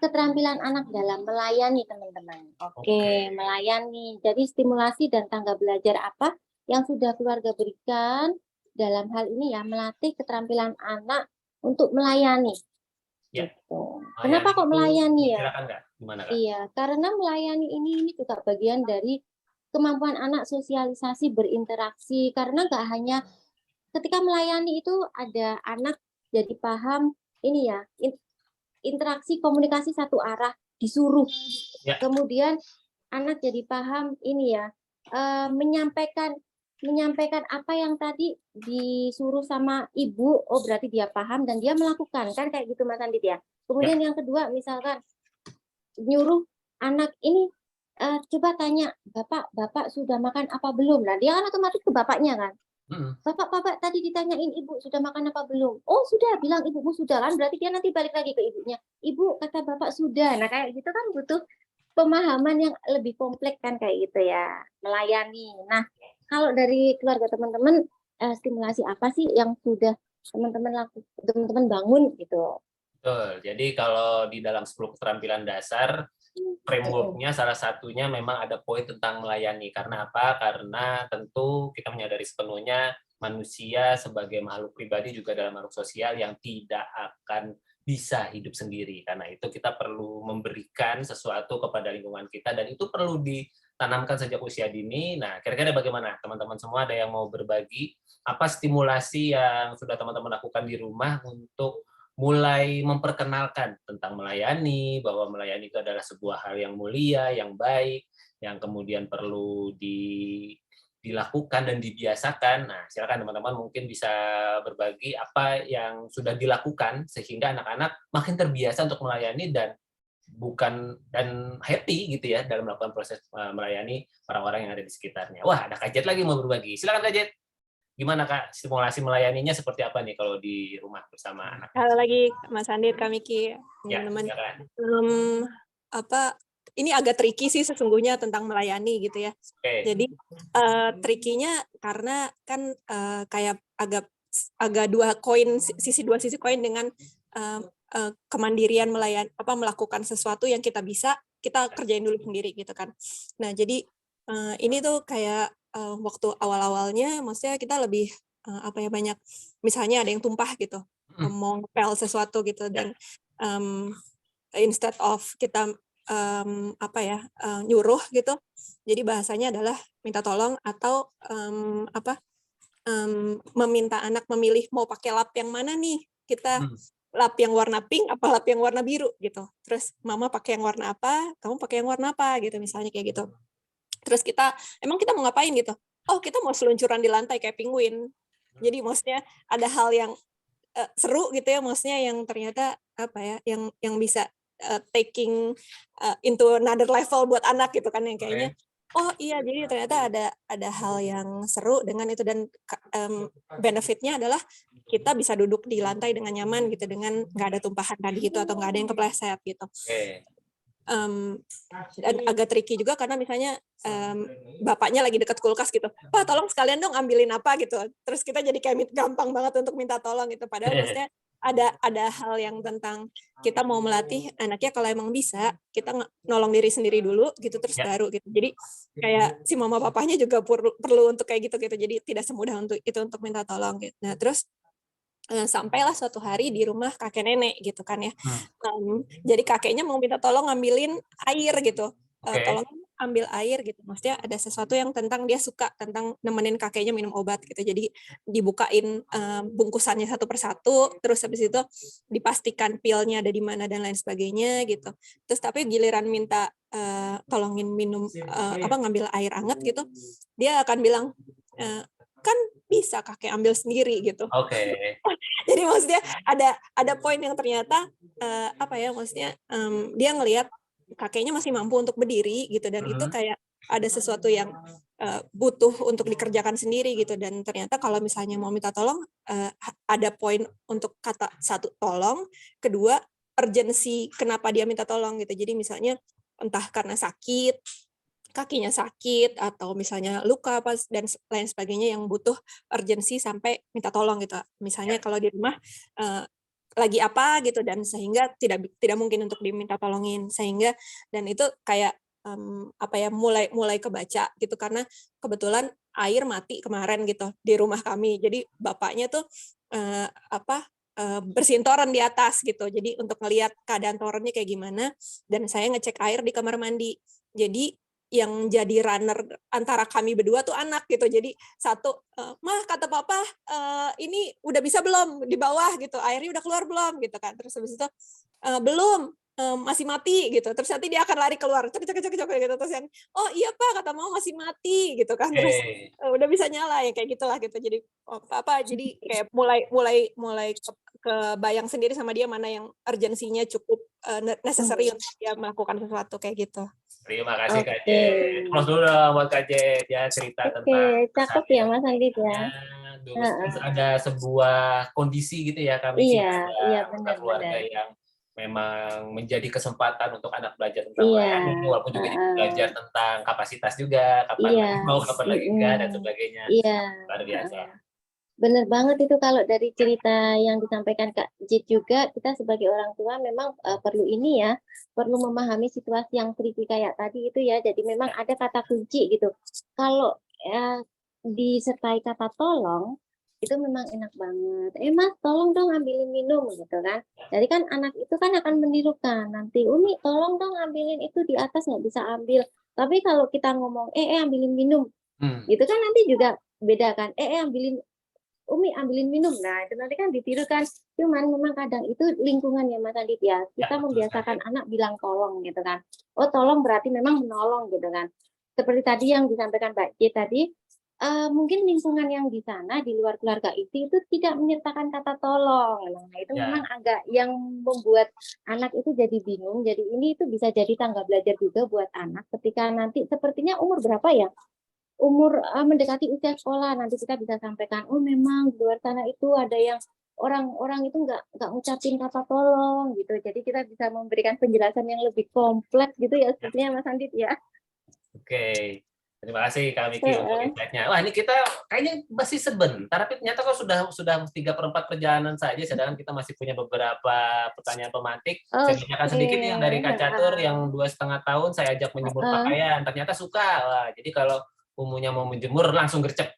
[SPEAKER 2] keterampilan anak dalam melayani teman-teman. Oke, melayani. Jadi stimulasi dan tangga belajar apa yang sudah keluarga berikan dalam hal ini ya, melatih keterampilan anak untuk melayani.
[SPEAKER 1] Ya.
[SPEAKER 2] Gitu. Kenapa kok melayani ya?
[SPEAKER 1] Silakan Kak, gimana Kak?
[SPEAKER 2] Iya, karena melayani ini juga bagian dari kemampuan anak sosialisasi berinteraksi. Karena nggak hanya ketika melayani itu ada anak jadi paham ini ya, interaksi komunikasi satu arah disuruh.
[SPEAKER 1] Ya.
[SPEAKER 2] Kemudian anak jadi paham ini ya, menyampaikan apa yang tadi disuruh sama ibu, oh berarti dia paham dan dia melakukan, kan kayak gitu Mas Andit ya. Kemudian yang kedua misalkan nyuruh anak ini coba tanya bapak sudah makan apa belum, nah dia kan otomatis ke bapaknya kan. Bapak tadi ditanyain ibu sudah makan apa belum, oh sudah, bilang ibumu sudah, kan berarti dia nanti balik lagi ke ibunya, ibu kata bapak sudah. Nah kayak gitu kan butuh pemahaman yang lebih kompleks kan kayak gitu ya, melayani. Nah kalau dari keluarga teman-teman, stimulasi apa sih yang sudah teman-teman bangun gitu?
[SPEAKER 1] Betul. Jadi kalau di dalam 10 keterampilan dasar, framework-nya salah satunya memang ada poin tentang melayani. Karena apa? Karena tentu kita menyadari sepenuhnya manusia sebagai makhluk pribadi juga dalam makhluk sosial yang tidak akan bisa hidup sendiri. Karena itu kita perlu memberikan sesuatu kepada lingkungan kita dan itu perlu ditanamkan sejak usia dini. Nah, kira-kira bagaimana teman-teman semua, ada yang mau berbagi apa stimulasi yang sudah teman-teman lakukan di rumah untuk mulai memperkenalkan tentang melayani, bahwa melayani itu adalah sebuah hal yang mulia, yang baik, yang kemudian perlu dilakukan dan dibiasakan. Nah, silakan teman-teman mungkin bisa berbagi apa yang sudah dilakukan sehingga anak-anak makin terbiasa untuk melayani dan happy gitu ya dalam melakukan proses melayani orang-orang yang ada di sekitarnya. Wah, ada Kak Jet lagi mau berbagi. Silakan Kak Jet. Gimana Kak, simulasi melayaninya seperti apa nih kalau di rumah bersama anak?
[SPEAKER 4] Halo lagi Mas Andit, Kak Miki, teman-teman. Ini agak tricky sih sesungguhnya tentang melayani gitu ya. Jadi tricky-nya karena kan kayak agak dua sisi koin dengan kemandirian melakukan sesuatu yang kita bisa, kita kerjain dulu sendiri gitu kan. Nah, jadi ini tuh kayak waktu awal-awalnya maksudnya kita lebih banyak, misalnya ada yang tumpah gitu, mau ngepel sesuatu gitu, dan instead of kita nyuruh gitu, jadi bahasanya adalah minta tolong atau meminta anak memilih mau pakai lap yang mana nih, kita lap yang warna pink apa lap yang warna biru gitu, terus mama pakai yang warna apa, kamu pakai yang warna apa gitu, misalnya kayak gitu. Terus kita mau ngapain gitu, oh kita mau seluncuran di lantai kayak penguin. Jadi maksudnya ada hal yang seru gitu ya, maksudnya yang ternyata yang bisa taking into another level buat anak gitu kan, yang kayaknya oh iya, jadi ternyata ada hal yang seru dengan itu, dan benefitnya adalah kita bisa duduk di lantai dengan nyaman gitu, dengan nggak ada tumpahan tadi gitu atau nggak ada yang kepleset gitu. Dan agak tricky juga karena misalnya bapaknya lagi dekat kulkas gitu, Pak tolong sekalian dong ambilin apa gitu, terus kita jadi kayak gampang banget untuk minta tolong gitu, padahal maksudnya ada hal yang tentang kita mau melatih anaknya kalau emang bisa kita nolong diri sendiri dulu gitu, terus baru gitu. Jadi kayak si mama papahnya juga perlu untuk kayak gitu, jadi tidak semudah untuk minta tolong gitu. Nah terus sampailah suatu hari di rumah kakek nenek gitu kan ya. Jadi kakeknya mau minta tolong ngambilin air gitu. Tolong ambil air gitu. Maksudnya ada sesuatu yang tentang dia suka, tentang nemenin kakeknya minum obat gitu. Jadi dibukain bungkusannya satu persatu, terus habis itu dipastikan pilnya ada di mana dan lain sebagainya gitu. Terus tapi giliran minta tolongin minum ngambil air hangat gitu, dia akan bilang kan bisa kakek ambil sendiri gitu. Jadi maksudnya ada poin yang ternyata maksudnya dia ngelihat kakeknya masih mampu untuk berdiri gitu, dan itu kayak ada sesuatu yang butuh untuk dikerjakan sendiri gitu, dan ternyata kalau misalnya mau minta tolong ada poin untuk kata satu tolong, kedua urgensi kenapa dia minta tolong gitu. Jadi misalnya entah karena sakit, kakinya sakit, atau misalnya luka apa dan lain sebagainya yang butuh urgensi sampai minta tolong gitu. Misalnya kalau di rumah lagi apa gitu, dan sehingga tidak mungkin untuk diminta tolongin, sehingga dan itu kayak apa ya, mulai kebaca gitu, karena kebetulan air mati kemarin gitu di rumah kami. Jadi bapaknya tuh bersihin toren di atas gitu. Jadi untuk ngelihat keadaan torennya kayak gimana, dan saya ngecek air di kamar mandi. Jadi yang jadi runner antara kami berdua tuh anak gitu. Jadi satu, mah kata papa, ini udah bisa belum di bawah gitu, airnya udah keluar belum gitu kan. Terus habis itu belum, masih mati gitu. Terus nanti dia akan lari keluar, cek cek cek cek gitu. Terus yang, oh iya pak, kata mama masih mati gitu kan. Terus udah bisa nyala ya kayak gitulah gitu. Jadi jadi kayak mulai kebayang sendiri sama dia mana yang urgensinya cukup necessary untuk dia melakukan sesuatu kayak gitu.
[SPEAKER 1] Terima kasih Kak
[SPEAKER 2] Oke.
[SPEAKER 1] Jet. Close dulu dong buat Kak Jet ya, cerita
[SPEAKER 2] Oke,
[SPEAKER 1] tentang
[SPEAKER 2] cakep ya Mas Andit ya.
[SPEAKER 1] Terus ada sebuah kondisi gitu ya, kami
[SPEAKER 2] Iya, iya
[SPEAKER 1] ada keluarga
[SPEAKER 2] benar-benar.
[SPEAKER 1] yang memang menjadi kesempatan untuk anak belajar tentang
[SPEAKER 2] Iya,
[SPEAKER 1] melayani, walaupun juga belajar tentang kapasitas juga, kapan
[SPEAKER 2] iya,
[SPEAKER 1] lagi mau, kapan lagi enggak, dan sebagainya.
[SPEAKER 2] iya.
[SPEAKER 1] Luar biasa.
[SPEAKER 2] Benar banget itu kalau dari cerita yang disampaikan Kak Jit juga, kita sebagai orang tua memang perlu ini ya, perlu memahami situasi yang tricky kayak tadi itu ya. Jadi memang ada kata kunci gitu. Kalau disertai kata tolong, itu memang enak banget. Mas, tolong dong ambilin minum gitu kan. Jadi kan anak itu kan akan menirukan. Nanti, Umi, tolong dong ambilin itu di atas nggak bisa ambil. Tapi kalau kita ngomong, ambilin minum, gitu kan nanti juga beda kan. Ambilin Umi ambilin minum. Nah, itu nanti kan ditiru kan. Cuman memang kadang itu lingkungan ya Mas Adit ya. Kita membiasakan anak bilang tolong gitu kan. Oh, tolong berarti memang menolong gitu kan. Seperti tadi yang disampaikan Mbak J tadi, mungkin lingkungan yang di sana di luar keluarga itu tidak menyertakan kata tolong. Nah, itu memang agak yang membuat anak itu jadi bingung. Jadi ini itu bisa jadi tangga belajar juga buat anak ketika nanti sepertinya umur berapa ya? Umur mendekati usia sekolah, nanti kita bisa sampaikan, oh memang di luar sana itu ada yang orang-orang itu nggak ngucapin kata tolong gitu. Jadi kita bisa memberikan penjelasan yang lebih kompleks gitu ya, sepertinya Mas Andit ya.
[SPEAKER 1] Oke, terima kasih Kak Miki untuk insight-nya. Wah, ini kita kayaknya masih sebentar, tapi ternyata kok sudah 3/4 perjalanan saja, sedangkan kita masih punya beberapa pertanyaan pemantik. Saya bacakan sedikit yang dari Kak Catur yang 2,5 tahun, saya ajak menjemur pakaian, ternyata suka. Wah, jadi kalau umunya mau menjemur langsung gercep.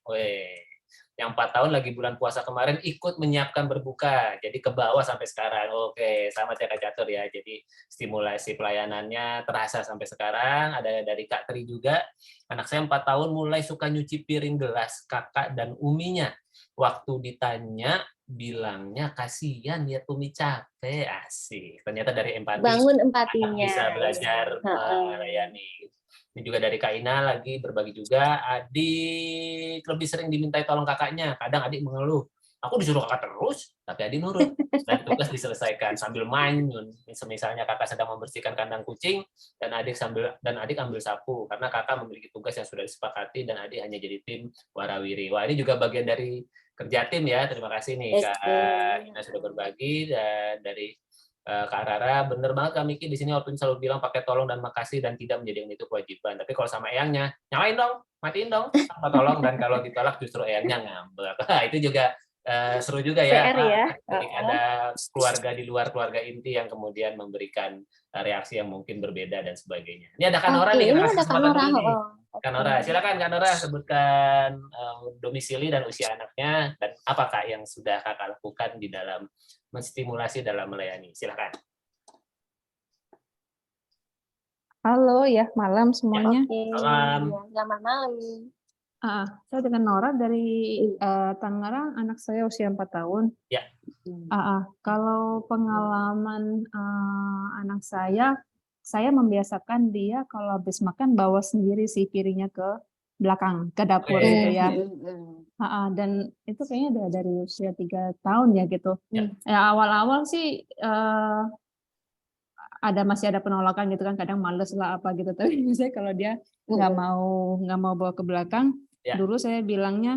[SPEAKER 1] Yang 4 tahun lagi bulan puasa kemarin ikut menyiapkan berbuka, jadi ke bawah sampai sekarang. Oke, sama ya Kak Catur ya. Jadi stimulasi pelayanannya terasa sampai sekarang. Ada dari Kak Tri juga. Anak saya 4 tahun mulai suka nyuci piring gelas kakak dan uminya. Waktu ditanya bilangnya kasihan ya Umi capek. Asik. Ternyata dari empati.
[SPEAKER 2] Bangun empatinya.
[SPEAKER 1] Bisa belajar melayani. Ini juga dari Kak Ina lagi berbagi juga. Adik lebih sering dimintai tolong kakaknya. Kadang adik mengeluh. Aku disuruh kakak terus, tapi adik nurut. Dan tugas diselesaikan sambil manyun. Misalnya kakak sedang membersihkan kandang kucing, dan adik ambil sapu. Karena kakak memiliki tugas yang sudah disepakati, dan adik hanya jadi tim warawiri. Wah, ini juga bagian dari kerja tim ya. Terima kasih nih Kak Ina sudah berbagi. Dan dari Kak Rara, bener banget Kak Miki di sini walaupun selalu bilang pakai tolong dan makasih dan tidak menjadikan itu kewajiban. Tapi kalau sama eyangnya, nyalain dong, matiin dong, tanpa tolong, dan kalau ditolak justru eyangnya ngambek. Itu juga seru juga ya,
[SPEAKER 2] PR ya.
[SPEAKER 1] ketika ada keluarga di luar keluarga inti yang kemudian memberikan reaksi yang mungkin berbeda dan sebagainya. Ini ada Kanora nih,
[SPEAKER 2] ini ada Kanora.
[SPEAKER 1] Kanora, silakan Kanora sebutkan domisili dan usia anaknya dan apa Kak yang sudah Kakak lakukan di dalam menstimulasi dalam melayani. Silakan.
[SPEAKER 6] Halo ya, malam semuanya.
[SPEAKER 1] Malam.
[SPEAKER 2] Selamat malam.
[SPEAKER 6] Saya dengan Nora dari Tangerang, anak saya usia 4 tahun.
[SPEAKER 1] Ya.
[SPEAKER 6] Kalau pengalaman anak saya membiasakan dia kalau habis makan bawa sendiri si piringnya ke belakang, ke dapur gitu ya. Dan itu kayaknya udah dari usia 3 tahun ya gitu. Ya awal-awal sih masih ada penolakan gitu kan, kadang males lah apa gitu. Tapi misalnya kalau dia nggak mau bawa ke belakang,
[SPEAKER 1] Ya.
[SPEAKER 6] dulu saya bilangnya,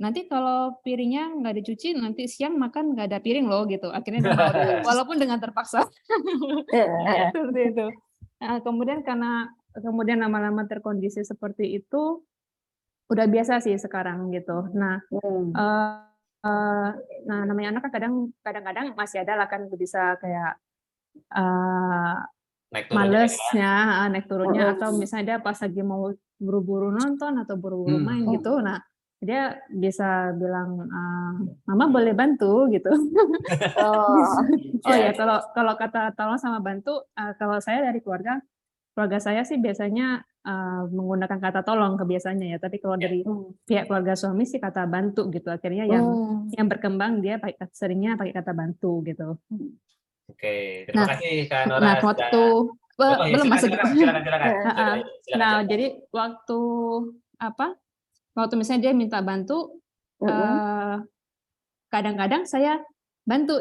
[SPEAKER 6] nanti kalau piringnya nggak dicuci, nanti siang makan nggak ada piring loh gitu. Akhirnya dia mau, walaupun dengan terpaksa. Seperti itu. Nah, kemudian lama-lama terkondisi seperti itu, udah biasa sih sekarang gitu. Nah, nah namanya anak kan kadang-kadang masih ada lah kan bisa kayak
[SPEAKER 1] Naik turunnya
[SPEAKER 6] malesnya, naik turunnya, atau misalnya dia pas lagi mau buru-buru nonton atau buru-buru main gitu. Nah, dia bisa bilang, Mama boleh bantu gitu. Oh ya, kalau kata tolong sama bantu, kalau saya dari keluarga saya sih biasanya menggunakan kata tolong kebiasaannya ya. Tapi kalau dari pihak keluarga suami sih kata bantu gitu. Akhirnya yang berkembang dia seringnya pakai kata bantu gitu.
[SPEAKER 1] Oke, terima kasih Kak Nora.
[SPEAKER 6] Nah, waktu belum masuk.
[SPEAKER 1] Silakan.
[SPEAKER 6] Nah, jadi waktu misalnya dia minta bantu, kadang-kadang saya bantu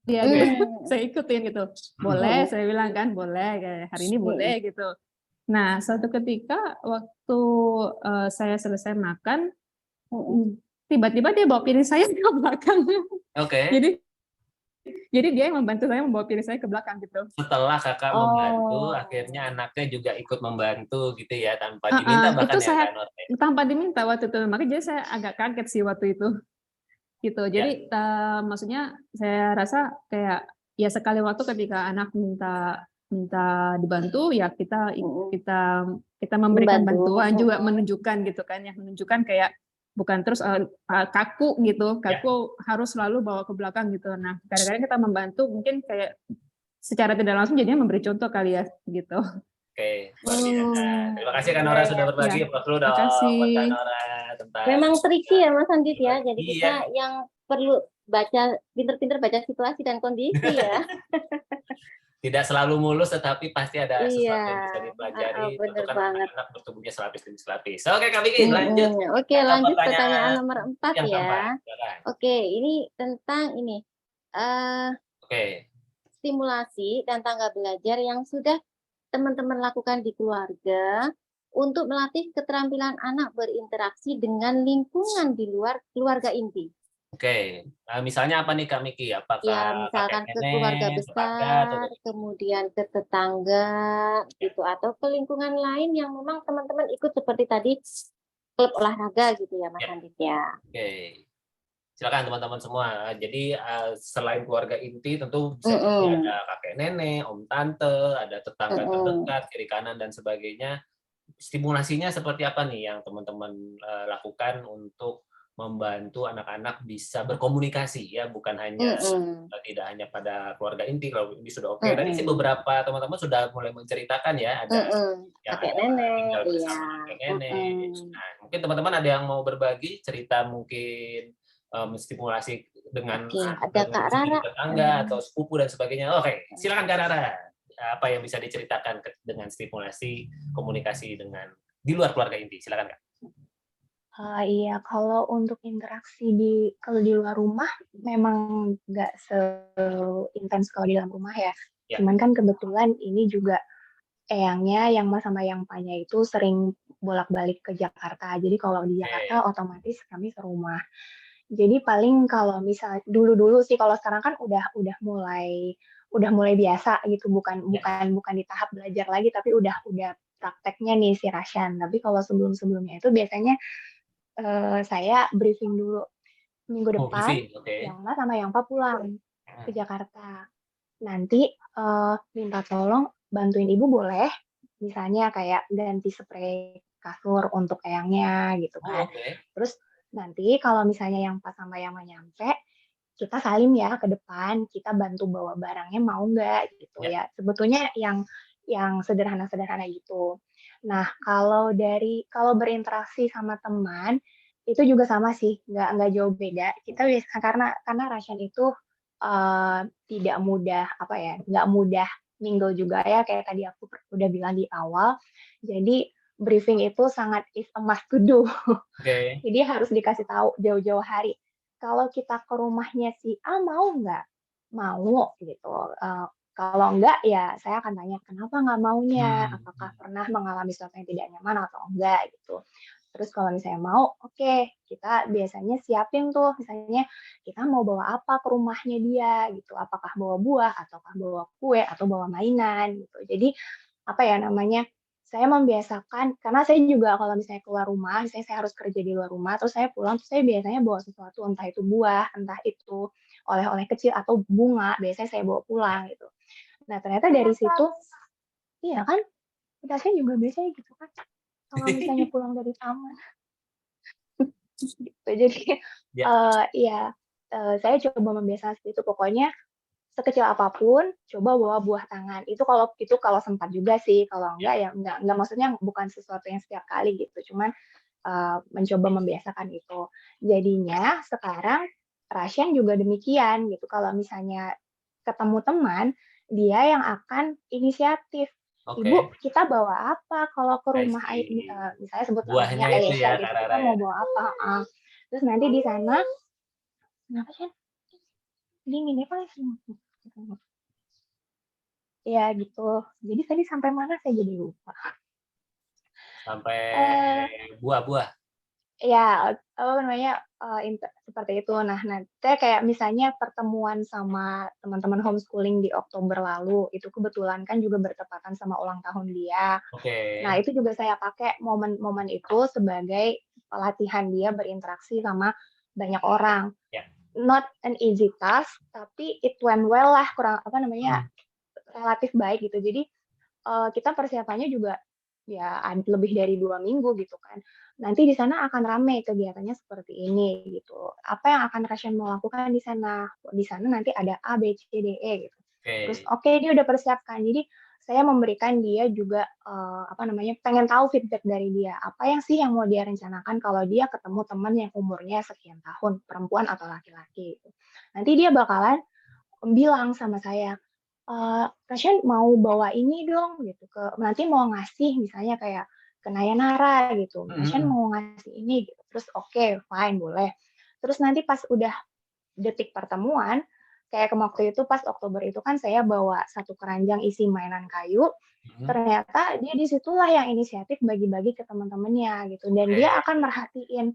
[SPEAKER 6] dia, saya ikutin gitu. Boleh, saya bilang kan, boleh, kayak hari ini boleh gitu. Nah, suatu ketika waktu saya selesai makan, tiba-tiba dia bawa piring saya ke belakang.
[SPEAKER 1] Oke.
[SPEAKER 6] Jadi dia yang membantu saya membawa piring saya ke belakang gitu.
[SPEAKER 1] Setelah kakak membantu, akhirnya anaknya juga ikut membantu gitu ya, tanpa diminta bahkan
[SPEAKER 6] itu
[SPEAKER 1] ya Kak Nora.
[SPEAKER 6] tanpa diminta waktu itu. Makanya jadi saya agak kaget sih waktu itu. Gitu. Jadi maksudnya saya rasa kayak ya sekali waktu ketika anak minta dibantu ya kita memberikan bantuan juga, menunjukkan gitu kan ya, menunjukkan kayak bukan terus kaku gitu, harus selalu bawa ke belakang gitu. Nah, kadang-kadang kita membantu mungkin kayak secara tidak langsung jadinya memberi contoh kali ya gitu.
[SPEAKER 1] Oke, luar biasa. Terima kasih Kak Nora sudah berbagi. Terima
[SPEAKER 6] kasih.
[SPEAKER 1] Kak Nora tentang
[SPEAKER 2] memang tricky ya Mas Andit ya. Jadi kita yang perlu pinter-pinter baca situasi dan kondisi ya.
[SPEAKER 1] Tidak selalu mulus, tetapi pasti ada sesuatu yang bisa
[SPEAKER 2] Iya,
[SPEAKER 1] dipelajari untuk
[SPEAKER 2] bener
[SPEAKER 1] kan
[SPEAKER 2] banget.
[SPEAKER 1] anak bertumbuhnya selapis demi selapis. Oke, Kak Vicky, lanjut.
[SPEAKER 2] Oke, lanjut pertanyaan nomor 4
[SPEAKER 1] yang
[SPEAKER 2] ya.
[SPEAKER 1] keempat, silakan.
[SPEAKER 2] Oke, ini tentang ini stimulasi dan tangga belajar yang sudah teman-teman lakukan di keluarga untuk melatih keterampilan anak berinteraksi dengan lingkungan di luar keluarga inti.
[SPEAKER 1] Oke, misalnya apa nih Kak Miki? Apakah
[SPEAKER 2] Ya, misalkan ke keluarga besar, kemudian ke tetangga, gitu, atau ke lingkungan lain yang memang teman-teman ikut seperti tadi klub olahraga gitu ya, Mas Andit ya.
[SPEAKER 1] Oke, silakan teman-teman semua. Jadi selain keluarga inti, tentu bisa jadi ada kakek nenek, om tante, ada tetangga terdekat, kiri kanan dan sebagainya. Stimulasinya seperti apa nih yang teman-teman lakukan untuk membantu anak-anak bisa berkomunikasi ya, bukan hanya tidak hanya pada keluarga inti. Kalau ini sudah oke. Tadi sih beberapa teman-teman sudah mulai menceritakan ya, ada yang
[SPEAKER 2] kakek
[SPEAKER 1] ada
[SPEAKER 2] nenek,
[SPEAKER 1] tinggal bersama kakek nenek. Nah, mungkin teman-teman ada yang mau berbagi cerita mungkin menstimulasi dengan
[SPEAKER 2] ada Kak Rara,
[SPEAKER 1] tetangga atau sepupu dan sebagainya. Oke, silakan Kak Rara. Apa yang bisa diceritakan dengan stimulasi komunikasi dengan di luar keluarga inti? Silakan Kak.
[SPEAKER 3] Iya, kalau untuk interaksi kalau di luar rumah memang nggak seintens kalau di dalam rumah ya. Cuman kan kebetulan ini juga eyangnya, yang mas sama yang panya itu sering bolak-balik ke Jakarta. Jadi kalau di Jakarta otomatis kami ke rumah. Jadi paling kalau misal dulu sih, kalau sekarang kan udah mulai biasa gitu, bukan di tahap belajar lagi, tapi udah prakteknya nih si Rasyan. Tapi kalau sebelumnya itu biasanya saya briefing dulu minggu depan, yang mas sama yang pa pulang ke Jakarta. Nanti minta tolong bantuin ibu boleh, misalnya kayak ganti spray kasur untuk eyangnya gitu kan. Terus nanti kalau misalnya yang pa sama yang nyampe, kita salim ya ke depan, kita bantu bawa barangnya mau nggak gitu ya. Sebetulnya yang sederhana-sederhana gitu. Nah, kalau berinteraksi sama teman itu juga sama sih, nggak jauh beda. Kita bisa karena Rasyan itu tidak mudah nggak mudah mingle juga ya, kayak tadi aku udah bilang di awal. Jadi briefing itu sangat is a must to do. Jadi harus dikasih tahu jauh-jauh hari. Kalau kita ke rumahnya si A mau nggak? Mau gitu. Kalau enggak, ya saya akan tanya kenapa nggak maunya, apakah pernah mengalami sesuatu yang tidak nyaman atau enggak gitu. Terus kalau misalnya mau, oke, kita biasanya siapin tuh, misalnya kita mau bawa apa ke rumahnya dia gitu, apakah bawa buah, ataukah bawa kue, atau bawa mainan gitu. Jadi apa ya namanya, saya membiasakan, karena saya juga kalau misalnya keluar rumah, misalnya saya harus kerja di luar rumah, terus saya pulang, terus saya biasanya bawa sesuatu, entah itu buah, entah itu oleh-oleh kecil atau bunga, biasanya saya bawa pulang gitu. Nah, ternyata dari situ, iya kan, tasnya juga biasanya gitu kan, kalau misalnya pulang dari taman. Gitu. Jadi,
[SPEAKER 1] Ya.
[SPEAKER 3] saya coba membiasakan seperti itu. Pokoknya sekecil apapun, coba bawa buah tangan. Itu kalau sempat juga sih. Kalau enggak ya enggak. Maksudnya bukan sesuatu yang setiap kali gitu. Cuman mencoba membiasakan itu. Jadinya sekarang Rasyan juga demikian gitu. Kalau misalnya ketemu teman, dia yang akan inisiatif. Ibu,
[SPEAKER 1] Oke.
[SPEAKER 3] kita bawa apa kalau ke
[SPEAKER 1] I
[SPEAKER 3] rumah
[SPEAKER 1] see.
[SPEAKER 3] misalnya sebut
[SPEAKER 1] Buahnya
[SPEAKER 3] namanya
[SPEAKER 1] itu
[SPEAKER 3] Aisyah
[SPEAKER 1] ya,
[SPEAKER 3] gitu.
[SPEAKER 1] Kak
[SPEAKER 3] Kita
[SPEAKER 1] Rara
[SPEAKER 3] mau
[SPEAKER 1] ya.
[SPEAKER 3] bawa apa? Terus nanti di sana, kenapa sih? Dingin ya paling. Ya gitu. Jadi tadi sampai mana saya jadi lupa.
[SPEAKER 1] Sampai
[SPEAKER 3] Eh,
[SPEAKER 1] buah-buah.
[SPEAKER 3] Ya, apa namanya, seperti itu. Nah, nanti kayak misalnya pertemuan sama teman-teman homeschooling di Oktober lalu, itu kebetulan kan juga bertepatan sama ulang tahun dia.
[SPEAKER 1] Oke.
[SPEAKER 3] Nah, itu juga saya pakai momen-momen itu sebagai latihan dia berinteraksi sama banyak orang.
[SPEAKER 1] Ya.
[SPEAKER 3] Not an easy task, tapi it went well lah, kurang apa namanya, relatif baik gitu. Jadi kita persiapannya juga ya lebih dari 2 minggu gitu kan. Nanti di sana akan ramai kegiatannya seperti ini gitu. Apa yang akan Rasyan mau lakukan di sana? Di sana nanti ada A, B, C, D, E gitu. Terus
[SPEAKER 1] Oke.
[SPEAKER 3] dia udah persiapkan. Jadi saya memberikan dia juga apa namanya, pengen tahu feedback dari dia. Apa yang sih yang mau dia rencanakan kalau dia ketemu teman yang umurnya sekian tahun, perempuan atau laki-laki gitu. Nanti dia bakalan bilang sama saya, Rasyan mau bawa ini dong gitu nanti mau ngasih misalnya kayak ke Nayanara gitu, Rasyan mau ngasih ini gitu. Terus oke, fine, boleh. Terus nanti pas udah detik pertemuan, kayak waktu itu pas Oktober itu kan saya bawa satu keranjang isi mainan kayu, ternyata dia di situlah yang inisiatif bagi-bagi ke teman-temannya gitu, dan dia akan merhatiin,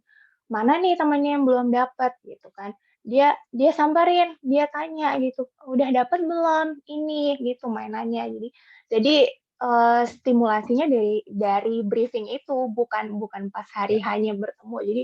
[SPEAKER 3] mana nih temannya yang belum dapat gitu kan. Dia samperin, dia tanya gitu, "Udah dapat belum ini?" gitu mainannya. Jadi stimulasinya dari briefing itu, bukan pas hari hanya bertemu. Jadi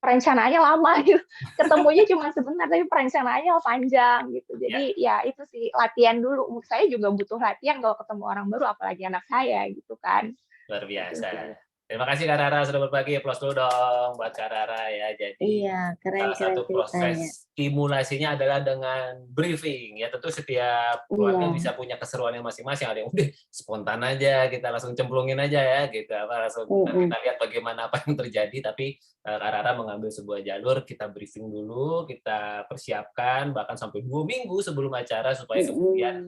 [SPEAKER 3] perencanaannya lama gitu, ketemunya cuma sebentar tapi perencanaannya panjang gitu.
[SPEAKER 1] Ya.
[SPEAKER 3] Jadi ya itu sih latihan dulu. Saya juga butuh latihan kalau ketemu orang baru, apalagi anak saya gitu kan.
[SPEAKER 1] Luar
[SPEAKER 3] Gitu
[SPEAKER 1] biasa.
[SPEAKER 3] sih.
[SPEAKER 1] Terima kasih Kak Rara sudah berbagi. Applause dulu dong buat Kak Rara ya. Jadi
[SPEAKER 2] Iya,
[SPEAKER 1] salah
[SPEAKER 2] keren-keren
[SPEAKER 1] satu
[SPEAKER 2] ceritanya.
[SPEAKER 1] proses stimulasinya adalah dengan briefing. Ya tentu setiap keluarga
[SPEAKER 2] Iya.
[SPEAKER 1] bisa punya keseruannya masing-masing. Ada yang udah spontan aja, kita langsung cemplungin aja ya gitu. Langsung kita lihat bagaimana apa yang terjadi. Tapi Kak Rara mengambil sebuah jalur, kita briefing dulu, kita persiapkan bahkan sampai 2 minggu sebelum acara supaya kemudian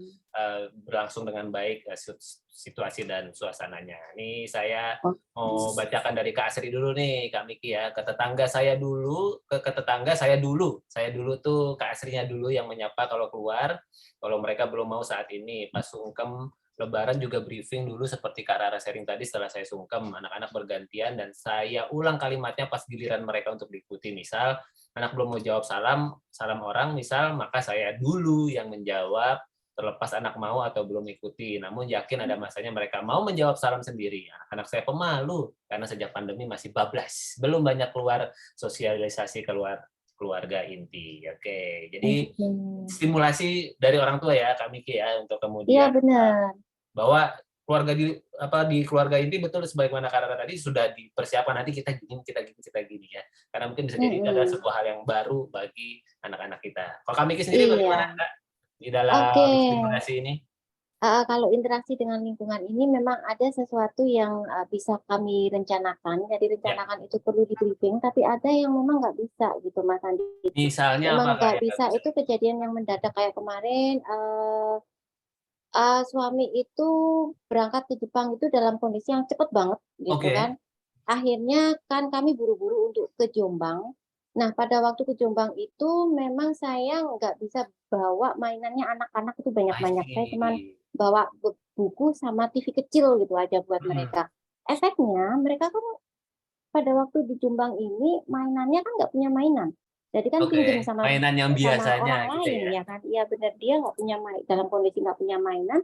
[SPEAKER 1] berlangsung dengan baik situasi dan suasananya. Ini saya mau bacakan dari Kak Asri dulu nih, Kak Miki ya. Ke tetangga saya dulu, saya dulu tuh Kak Asrinya dulu yang menyapa kalau keluar, kalau mereka belum mau saat ini. Pas sungkem Lebaran juga briefing dulu seperti Kak Rara sharing tadi, setelah saya sungkem, anak-anak bergantian dan saya ulang kalimatnya pas giliran mereka untuk diikuti. Misal, anak belum mau jawab salam orang misal, maka saya dulu yang menjawab, terlepas anak mau atau belum ikuti. Namun yakin ada masanya mereka mau menjawab salam sendiri. Anak saya pemalu karena sejak pandemi masih bablas. Belum banyak keluar sosialisasi keluar keluarga inti. Oke, jadi stimulasi dari orang tua ya Kak Miki ya untuk
[SPEAKER 2] Iya
[SPEAKER 1] kemudian
[SPEAKER 2] benar.
[SPEAKER 1] bahwa keluarga di keluarga inti betul sebagaimana Kak Rara tadi sudah dipersiapkan nanti kita gini ya. Karena mungkin bisa jadi itu adalah sebuah hal yang baru bagi anak-anak kita. Kalau Kak Miki sendiri bagaimana
[SPEAKER 2] Iya.
[SPEAKER 1] Kak? Di dalam
[SPEAKER 2] Oke.
[SPEAKER 1] stimulasi ini?
[SPEAKER 2] Kalau interaksi dengan lingkungan ini memang ada sesuatu yang bisa kami rencanakan. Jadi rencanakan itu perlu di briefing, tapi ada yang memang nggak bisa gitu, Mas Andi.
[SPEAKER 1] Misalnya apa
[SPEAKER 2] Memang
[SPEAKER 1] Kak
[SPEAKER 2] nggak
[SPEAKER 1] yang nggak
[SPEAKER 2] bisa.
[SPEAKER 1] bisa?
[SPEAKER 2] Itu kejadian yang mendadak kayak kemarin. Suami itu berangkat ke Jepang itu dalam kondisi yang cepet banget gitu
[SPEAKER 1] Oke.
[SPEAKER 2] kan. Akhirnya kan kami buru-buru untuk ke Jombang. Nah, pada waktu ke Jombang itu memang saya nggak bisa bawa mainannya anak-anak itu banyak-banyak. Saya cuma bawa buku sama TV kecil gitu aja buat mereka. Efeknya mereka kan pada waktu di Jombang ini mainannya kan nggak punya mainan. Jadi kan pinjam sama
[SPEAKER 1] mainan yang biasanya
[SPEAKER 2] orang
[SPEAKER 1] gitu
[SPEAKER 2] lain
[SPEAKER 1] ya.
[SPEAKER 2] ya kan. Iya benar, dia nggak punya dalam kondisi nggak punya mainan.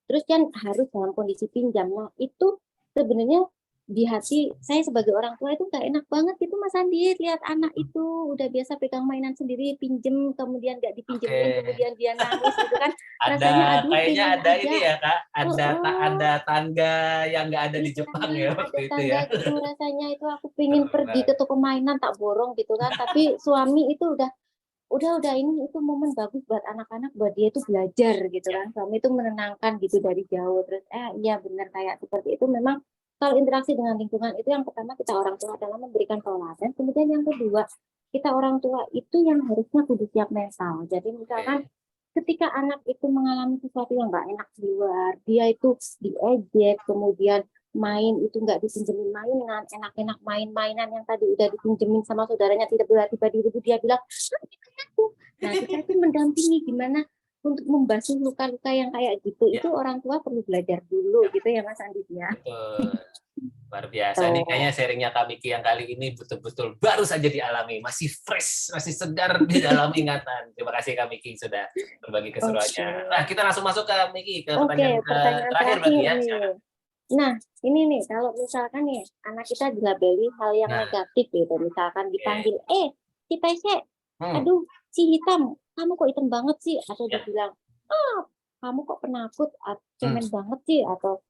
[SPEAKER 2] Terus kan harus dalam kondisi pinjam. Nah itu sebenarnya di hati saya sebagai orang tua itu nggak enak banget gitu Mas Andi, lihat anak itu udah biasa pegang mainan sendiri, pinjem kemudian nggak dipinjemin, kemudian dia nangis gitu kan. Rasanya
[SPEAKER 1] Ada
[SPEAKER 2] aduh
[SPEAKER 1] kayaknya
[SPEAKER 2] pengen
[SPEAKER 1] ada
[SPEAKER 2] aja.
[SPEAKER 1] ini ya Kak, ada tangga yang nggak ada di
[SPEAKER 2] Iya,
[SPEAKER 1] Jepang ya
[SPEAKER 2] ada
[SPEAKER 1] waktu itu
[SPEAKER 2] tangga
[SPEAKER 1] ya.
[SPEAKER 2] gitu, rasanya itu aku pengen
[SPEAKER 1] Keren
[SPEAKER 2] pergi ke
[SPEAKER 1] banget.
[SPEAKER 2] toko mainan tak borong gitu kan. Tapi suami itu udah ini itu momen bagus buat anak-anak, buat dia itu belajar gitu kan. Suami itu menenangkan gitu dari jauh. Terus iya benar kayak seperti itu memang kalau interaksi dengan lingkungan itu yang pertama kita orang tua adalah memberikan teladan, kemudian yang kedua kita orang tua itu yang harusnya kudu siap mental. Jadi misalkan ketika anak itu mengalami sesuatu yang nggak enak di luar, dia itu diejek, kemudian main itu nggak dipinjemin mainan, enak-enak main-mainan yang tadi udah dipinjemin sama saudaranya tidak tiba-tiba direbut, dia bilang, aku. Nah kita itu mendampingi gimana untuk membasuh luka-luka yang kayak gitu.
[SPEAKER 1] Ya.
[SPEAKER 2] Itu orang tua perlu belajar dulu gitu ya Mas Andi ya.
[SPEAKER 1] Betul. Luar biasa. Ini kayaknya sharingnya Kak Miki yang kali ini betul-betul baru saja dialami. Masih fresh, masih segar di dalam ingatan. Terima kasih Kak Miki sudah berbagi keseruannya. Nah, kita langsung masuk ke Miki, ke pertanyaan,
[SPEAKER 2] pertanyaan
[SPEAKER 1] terakhir berarti ya.
[SPEAKER 2] nih. Nah, ini nih, kalau misalkan nih, anak kita dilabeli hal yang negatif gitu, misalkan dipanggil, si pesek, aduh, si hitam, kamu kok hitam banget sih? Atau dibilang, kamu kok penakut, cemen banget sih? Atau,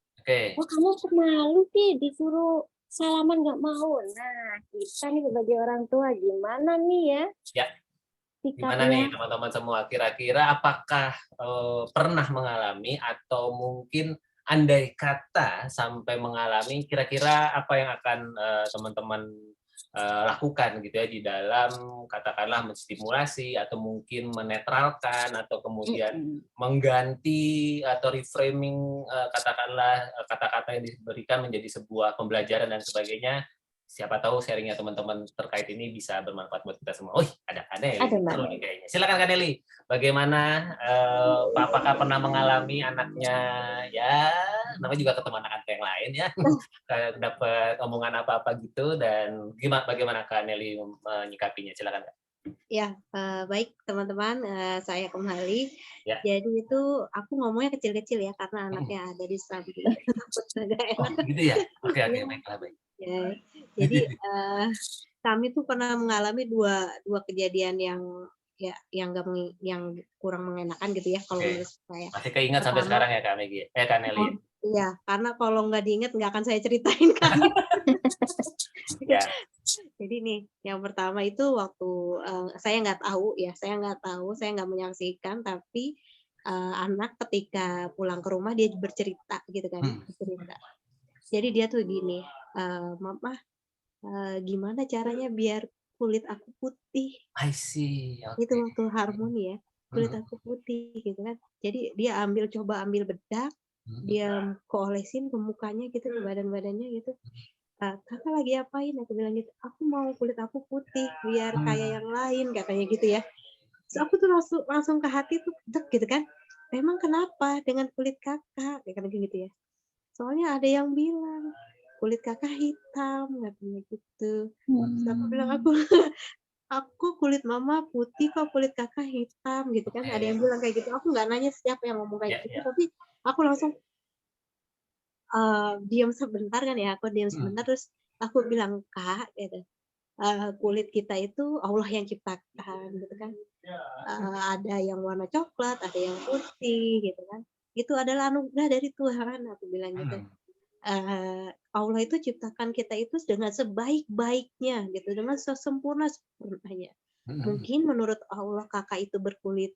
[SPEAKER 2] oh kamu pemalu sih, disuruh salaman nggak mau. Nah, kita nih sebagai orang tua, gimana nih ya?
[SPEAKER 1] Ya. Gimana nih teman-teman semua? Kira-kira apakah pernah mengalami atau mungkin andai kata sampai mengalami, kira-kira apa yang akan teman-teman lakukan gitu ya di dalam katakanlah menstimulasi atau mungkin menetralkan atau kemudian mengganti atau reframing katakanlah kata-kata yang diberikan menjadi sebuah pembelajaran dan sebagainya. Siapa tahu sharingnya teman-teman terkait ini bisa bermanfaat buat kita semua. Ada Kaneli, seru nih kayaknya. Silakan Kaneli, bagaimana? Apakah pernah mengalami anaknya ya, namanya juga ketemu anak-anak yang lain ya, dapat omongan apa-apa gitu, dan bagaimana Kaneli menyikapinya? Silakan.
[SPEAKER 5] Ya, baik teman-teman, saya kembali.
[SPEAKER 1] Ya.
[SPEAKER 5] Jadi itu aku ngomongnya kecil-kecil ya karena anaknya ada di samping.
[SPEAKER 1] Gitu ya. Oke, baiklah baik.
[SPEAKER 5] Ya, jadi kami tuh pernah mengalami dua kejadian yang kurang mengenakan gitu ya kalau menurut saya.
[SPEAKER 1] Masih keingat sampai sekarang ya Kak Megi, Kak Nelly.
[SPEAKER 5] Iya, karena kalau nggak diingat nggak akan saya ceritain kan.
[SPEAKER 1] Ya.
[SPEAKER 5] Jadi nih, yang pertama itu waktu saya nggak tahu, saya nggak menyaksikan, tapi anak ketika pulang ke rumah dia bercerita gitu kan, bercerita. Jadi dia tuh gini, Mama, gimana caranya biar kulit aku putih?
[SPEAKER 1] I see. Okay.
[SPEAKER 5] Itu waktu harmoni ya, kulit aku putih gitu kan. Jadi dia coba ambil bedak, dia olesin ke mukanya gitu, ke badan-badannya gitu. Kakak lagi apain? Aku bilang gitu, aku mau kulit aku putih biar kayak yang lain katanya gitu ya. So, aku tuh langsung ke hati tuh dek gitu kan. Memang kenapa dengan kulit kakak? Kayak gitu ya. Soalnya ada yang bilang kulit kakak hitam katanya gitu. Terus aku bilang aku kulit mama putih kok kulit kakak hitam gitu kan. Ada yang bilang kayak gitu. Aku nggak nanya siapa yang ngomong kayak gitu, tapi aku langsung diam sebentar kan ya, aku diam sebentar terus aku bilang, Kak, gitu, kulit kita itu Allah yang ciptakan gitu kan, ada yang warna coklat, ada yang putih gitu kan, itu adalah anugerah dari Tuhan, aku bilang gitu. Allah itu ciptakan kita itu dengan sebaik-baiknya gitu, dengan sesempurna-sempurnanya. Mungkin menurut Allah kakak itu berkulit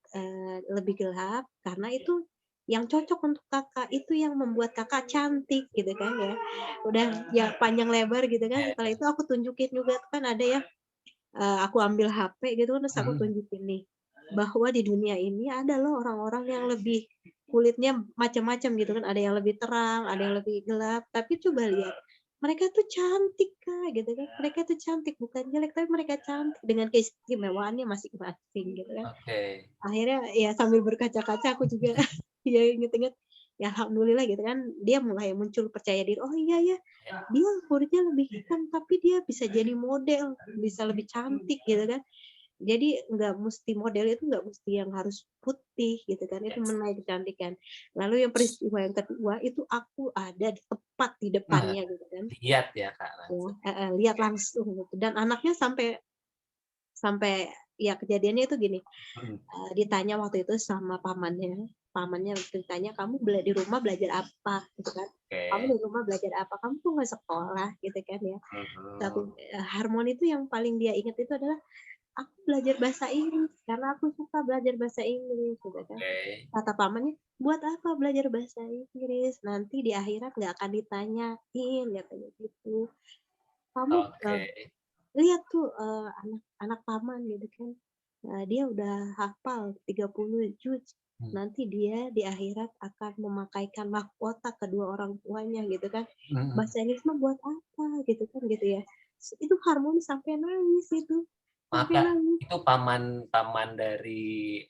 [SPEAKER 5] lebih gelap karena itu yang cocok untuk kakak, itu yang membuat kakak cantik gitu kan ya. Udah ya panjang lebar gitu kan. Setelah itu aku tunjukin juga kan ada yang aku ambil HP gitu kan, terus aku tunjukin nih bahwa di dunia ini ada loh orang-orang yang lebih kulitnya macam-macam gitu kan, ada yang lebih terang, ada yang lebih gelap, tapi coba lihat mereka tuh cantik Kak, gitu kan. Mereka tuh cantik, bukan jelek, tapi mereka cantik dengan keistimewaannya masing-masing gitu kan.
[SPEAKER 1] Oke.
[SPEAKER 5] Akhirnya ya sambil berkaca-kaca aku juga ya inget-inget, ya alhamdulillah gitu kan, dia mulai muncul percaya diri, oh iya ya, dia kulitnya lebih hitam tapi dia bisa jadi model, bisa lebih cantik gitu kan. Jadi nggak mesti model itu nggak mesti yang harus putih gitu kan, itu menaik kecantikan. Lalu yang peristiwa yang kedua itu aku ada tepat di
[SPEAKER 1] Nah,
[SPEAKER 5] depannya gitu kan.
[SPEAKER 1] lihat ya Kak
[SPEAKER 5] Ya,
[SPEAKER 1] langsung.
[SPEAKER 5] lihat langsung gitu. Dan anaknya sampai sampai ya kejadiannya itu gini,
[SPEAKER 1] Mhm.
[SPEAKER 5] ditanya waktu itu sama pamannya waktu ditanya, "Kamu di rumah belajar apa?" Gitu kan. "Kamu
[SPEAKER 1] Oke.
[SPEAKER 5] di rumah belajar apa? Kamu kok nggak sekolah?" Gitu kan ya. Tapi
[SPEAKER 1] Mhm.
[SPEAKER 5] Harmoni itu yang paling dia ingat itu adalah, "Aku belajar bahasa Inggris karena aku suka belajar bahasa Inggris," gitu kan.
[SPEAKER 1] Oke.
[SPEAKER 5] Kata pamannya, "Buat apa belajar bahasa Inggris? Nanti di akhirat nggak akan ditanyain," katanya gitu. "Kamu
[SPEAKER 1] Oke.
[SPEAKER 5] lihat tuh anak paman gitu kan, dia udah hafal 30 juz. Nanti dia di akhirat akan memakaikan mahkota kedua orang tuanya gitu kan.
[SPEAKER 1] Mhm.
[SPEAKER 5] Bahasa Inggris mah buat apa gitu kan gitu ya." Itu Harmoni sampai nangis itu,
[SPEAKER 1] Maaf
[SPEAKER 5] sampai
[SPEAKER 1] Kak,
[SPEAKER 5] nangis.
[SPEAKER 1] itu paman dari,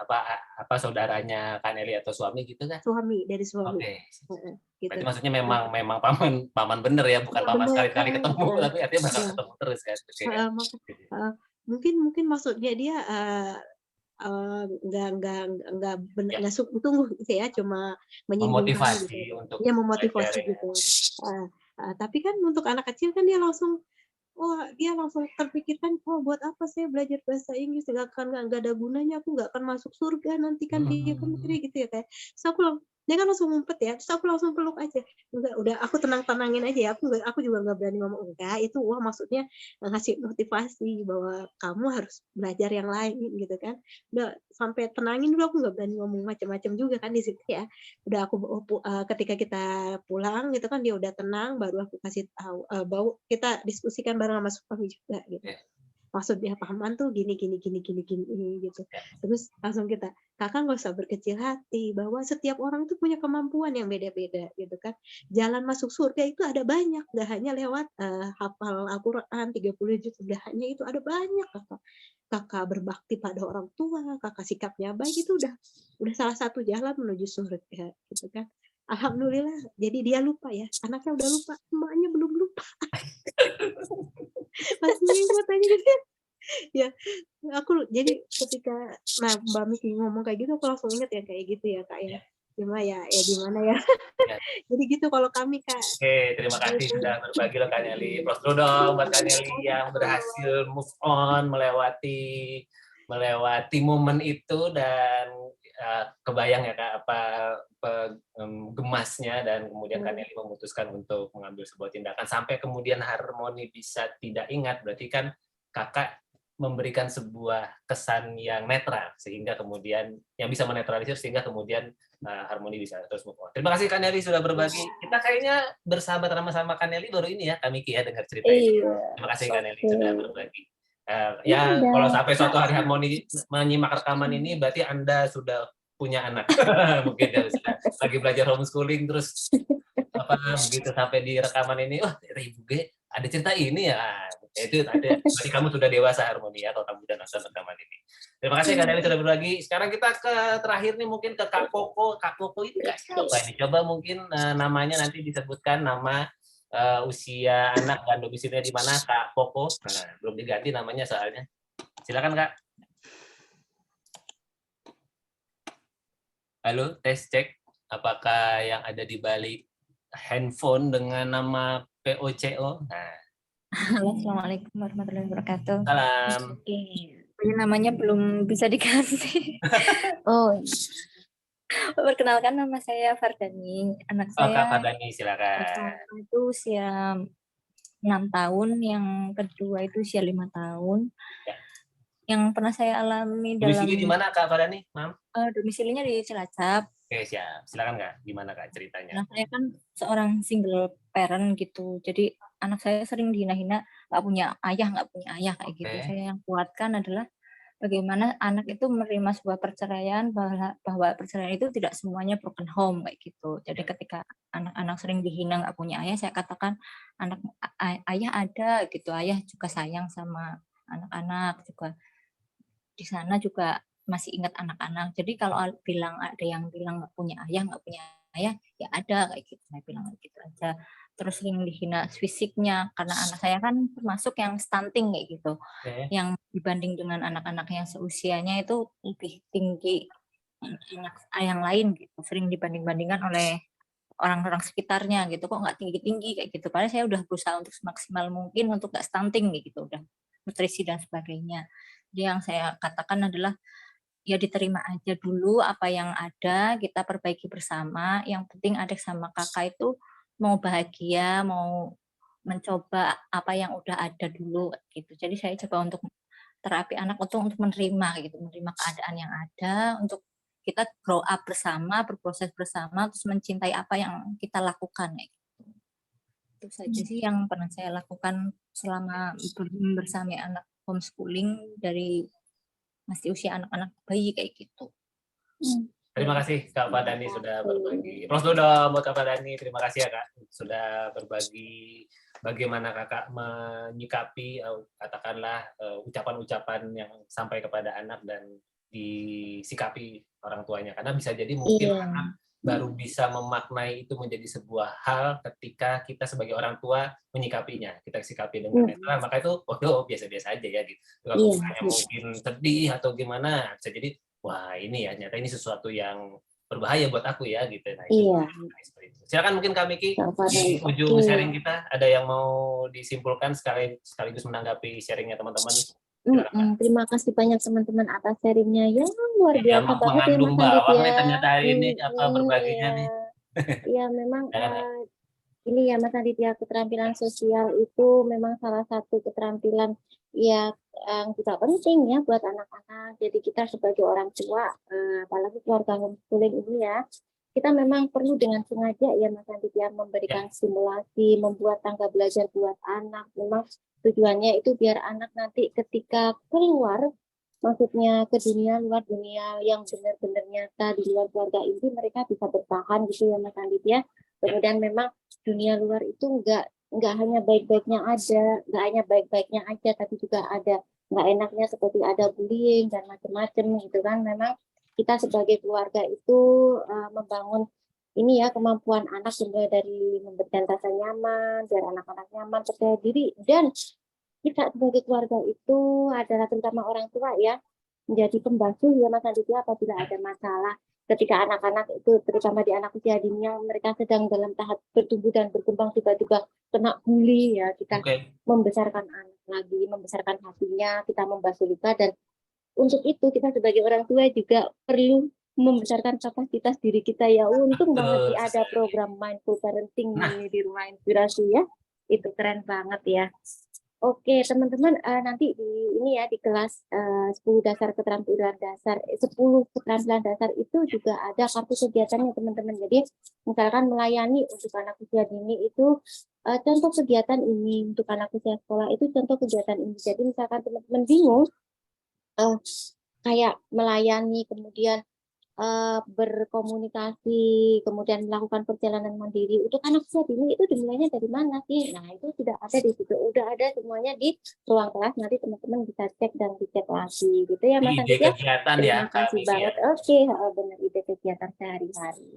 [SPEAKER 1] apa saudaranya Kak Nelly atau suami gitu kan?
[SPEAKER 5] Dari suami.
[SPEAKER 1] Oke.
[SPEAKER 5] Heeh, gitu.
[SPEAKER 1] Berarti maksudnya
[SPEAKER 5] Nah,
[SPEAKER 1] memang paman paman bener ya, bukan
[SPEAKER 5] iya
[SPEAKER 1] paman
[SPEAKER 5] bener,
[SPEAKER 1] sekali-kali ketemu,
[SPEAKER 5] heeh,
[SPEAKER 1] tapi artinya bakal
[SPEAKER 5] iya,
[SPEAKER 1] ketemu terus kan? Oke Kak.
[SPEAKER 5] heeh, heeh. Mungkin maksudnya dia, nggak sungguh-sungguh gitu ya, cuma menyinggung kami gitu.
[SPEAKER 1] Memotivasi untuk
[SPEAKER 5] Dia
[SPEAKER 1] belajar
[SPEAKER 5] memotivasi
[SPEAKER 1] ya.
[SPEAKER 5] gitu. Tapi kan untuk anak kecil kan dia langsung terpikirkan, "Oh, buat apa saya belajar bahasa Inggris? Nggak ada gunanya, aku nggak akan masuk surga nanti," kan dia kan
[SPEAKER 1] Mhm.
[SPEAKER 5] mikirnya gitu ya, kayak. Terus dia kan langsung ngumpet ya, terus aku langsung peluk aja. Enggak, udah aku tenangin aja ya, aku juga nggak berani ngomong enggak, itu maksudnya ngasih motivasi bahwa kamu harus belajar yang lain gitu kan. Udah sampai tenangin dulu, aku nggak berani ngomong macam-macam juga kan di situ ya. Udah ketika kita pulang gitu kan dia udah tenang, baru aku kasih tahu, kita diskusikan bareng sama suami juga gitu.
[SPEAKER 1] Ya,
[SPEAKER 5] Maksudnya paman tuh gini gini gini gini gini gitu.
[SPEAKER 1] ya.
[SPEAKER 5] Terus langsung Kakak nggak usah berkecil hati bahwa setiap orang tuh punya kemampuan yang beda-beda gitu kan. Jalan masuk surga itu ada banyak, nggak hanya lewat hafal Al-Qur'an 30 juz, nggak hanya itu, ada banyak Kakak. Kakak berbakti pada orang tua, Kakak sikapnya baik, itu udah salah satu jalan menuju surga gitu kan. Alhamdulillah, jadi dia lupa ya, anaknya udah lupa, emaknya belum lupa, masih ingat aja gitu ya. Ya, aku jadi ketika Mbak Miki ngomong kayak gitu, aku langsung inget ya kayak gitu ya, Kak, ya.
[SPEAKER 1] Ya.
[SPEAKER 5] Cuma ya gimana ya.
[SPEAKER 1] Ya.
[SPEAKER 5] Jadi gitu kalau kami, Kak.
[SPEAKER 1] Oke, terima kasih
[SPEAKER 5] Gitu.
[SPEAKER 1] sudah berbagi loh Kak Nelly. Props dulu dong buat Kak Nelly yang berhasil move on, melewati momen itu dan kebayang ya Kak apa gemasnya, dan kemudian Kak Nelly memutuskan untuk mengambil sebuah tindakan sampai kemudian Harmoni bisa tidak ingat, berarti kan Kakak memberikan sebuah kesan yang netral sehingga kemudian yang bisa menetralisir sehingga kemudian Harmoni bisa terus move on. Terima kasih Kak Nelly sudah berbagi. Kita kayaknya bersahabat sama Kak Nelly baru ini ya, Kak Miki ya, dengar cerita ini.
[SPEAKER 2] Iya,
[SPEAKER 1] Terima kasih Kak Nelly
[SPEAKER 2] oke.
[SPEAKER 1] sudah berbagi.
[SPEAKER 2] Ya
[SPEAKER 1] Ya
[SPEAKER 2] udah,
[SPEAKER 1] kalau sampai suatu
[SPEAKER 2] Kak.
[SPEAKER 1] hari Harmoni menyimak rekaman ini berarti Anda sudah punya anak. Mungkin ya sudah lagi belajar homeschooling terus begitu sampai di rekaman ini, wah Ibu G ada cerita ini ya. Itu ada, berarti kamu sudah dewasa Harmoni ya kalau kamu sudah nonton rekaman ini. Terima kasih Kak Nelly sudah berbagi. Sekarang kita ke terakhir nih mungkin ke Kak Koko. Kak Koko ini Kak siapa ini? Coba mungkin namanya nanti disebutkan nama, usia anak dan domisilinya di mana Kak Koko. Nah, belum diganti namanya soalnya. Silakan Kak. Halo, tes cek. Apakah yang ada di balik handphone dengan nama POCO? Nah,
[SPEAKER 7] Halo, Assalamualaikum warahmatullahi wabarakatuh.
[SPEAKER 1] salam.
[SPEAKER 7] Oke, ini namanya belum bisa diganti.
[SPEAKER 2] Oh,
[SPEAKER 7] Perkenalkan, nama saya Fardani. Anak
[SPEAKER 1] Oh, Kak
[SPEAKER 7] saya
[SPEAKER 1] Fardani, silakan.
[SPEAKER 7] pertama itu usia 6 tahun, yang kedua itu usia 5 tahun.
[SPEAKER 1] Ya.
[SPEAKER 7] Yang pernah saya alami dalam
[SPEAKER 1] Domisili di mana Kak Fardani? Maaf.
[SPEAKER 7] domisilinya di Cilacap.
[SPEAKER 1] Oke, siap. Silakan Kak, gimana Kak ceritanya?
[SPEAKER 7] Anak saya kan seorang single parent gitu. Jadi anak saya sering dihina-hina, nggak punya ayah kayak gitu.
[SPEAKER 1] Oke.
[SPEAKER 7] Saya yang kuatkan adalah bagaimana anak itu menerima sebuah perceraian, bahwa perceraian itu tidak semuanya broken home kayak gitu. Jadi ketika anak-anak sering dihina nggak punya ayah, saya katakan ayah ada gitu, ayah juga sayang sama anak-anak juga, di sana juga masih ingat anak-anak. Jadi kalau ada yang bilang nggak punya ayah, ya ada kayak gitu. Saya bilang kayak gitu aja. Terus sering dihina fisiknya karena anak saya kan termasuk yang stunting kayak gitu, yang dibanding dengan anak-anak yang seusianya itu lebih tinggi anak yang lain gitu, sering dibanding-bandingkan oleh orang-orang sekitarnya gitu, kok nggak tinggi-tinggi kayak gitu. Padahal saya udah berusaha untuk semaksimal mungkin untuk nggak stunting kayak gitu, udah nutrisi dan sebagainya. Jadi yang saya katakan adalah ya diterima aja dulu apa yang ada, kita perbaiki bersama. Yang penting adik sama kakak itu mau bahagia, mau mencoba apa yang udah ada dulu gitu. Jadi saya coba untuk terapi anak untuk menerima gitu, menerima keadaan yang ada, untuk kita grow up bersama, berproses bersama, terus mencintai apa yang kita lakukan gitu. Itu saja sih yang pernah saya lakukan selama bersama anak homeschooling dari masih usia anak-anak bayi kayak gitu.
[SPEAKER 1] Terima kasih Kak Fadani sudah berbagi. Plus dulu dong buat Kak Fadani. Terima kasih ya Kak sudah berbagi bagaimana Kakak menyikapi katakanlah ucapan-ucapan yang sampai kepada anak dan disikapi orang tuanya. Karena bisa jadi mungkin anak baru bisa memaknai itu menjadi sebuah hal ketika kita sebagai orang tua menyikapinya. Kita sikapi dengan netral, maka itu biasa-biasa aja ya gitu. Kalau mungkin sedih atau gimana, bisa jadi wah ini ya nyata ini sesuatu yang berbahaya buat aku ya gitu. Nah, silakan mungkin Kak Miki di ujung sharing kita ada yang mau disimpulkan sekaligus menanggapi sharingnya teman-teman.
[SPEAKER 2] Terima kasih banyak teman-teman atas sharingnya yang luar biasa banget ya Mas Andit ya.
[SPEAKER 1] Ternyata hari ini berbaginya nih.
[SPEAKER 2] Iya memang ini ya Mas Andit ya, keterampilan sosial itu memang salah satu keterampilan yang juga penting ya buat anak-anak. Jadi kita sebagai orang tua, apalagi keluarga homeschooling ini ya, kita memang perlu dengan sengaja ya Mas Andit ya memberikan stimulasi, membuat tangga belajar buat anak. Memang tujuannya itu biar anak nanti ketika keluar, maksudnya ke dunia luar, dunia yang benar-benar nyata di luar keluarga inti, mereka bisa bertahan gitu ya Mas Andit ya. Kemudian memang dunia luar itu nggak hanya baik-baiknya aja, tapi juga ada nggak enaknya seperti ada bullying dan macam-macam gitu kan. Memang kita sebagai keluarga itu membangun ini ya kemampuan anak mulai dari memberikan rasa nyaman, biar anak-anak nyaman, percaya diri, dan kita sebagai keluarga itu adalah terutama orang tua ya menjadi pembasuh ya Mas Andit ya apabila ada masalah. Ketika anak-anak itu terutama di anak usia dini yang mereka sedang dalam tahap bertumbuh dan berkembang tiba-tiba kena bully ya, kita membesarkan anak lagi, membesarkan hatinya, kita membasuh luka. Dan untuk itu kita sebagai orang tua juga perlu membesarkan kapasitas diri kita ya. Untung banget sih ada program mindful parenting ini di Rumah Inspirasi ya, itu keren banget ya. Oke teman-teman, nanti di kelas 10 dasar keterampilan dasar, 10 keterampilan dasar itu juga ada kartu kegiatannya teman-teman. Jadi misalkan melayani untuk anak usia dini itu contoh kegiatan ini, untuk anak usia sekolah itu contoh kegiatan ini. Jadi misalkan teman-teman bingung kayak melayani, kemudian berkomunikasi, kemudian melakukan perjalanan mandiri untuk anak usia dini itu dimulainya dari mana sih? Nah itu sudah ada di situ, udah ada semuanya di ruang kelas. Nanti teman-teman bisa cek dan dicek lagi, gitu ya Mas Andit ya. Terima kasih banget. Oke, benar ide kegiatan sehari-hari.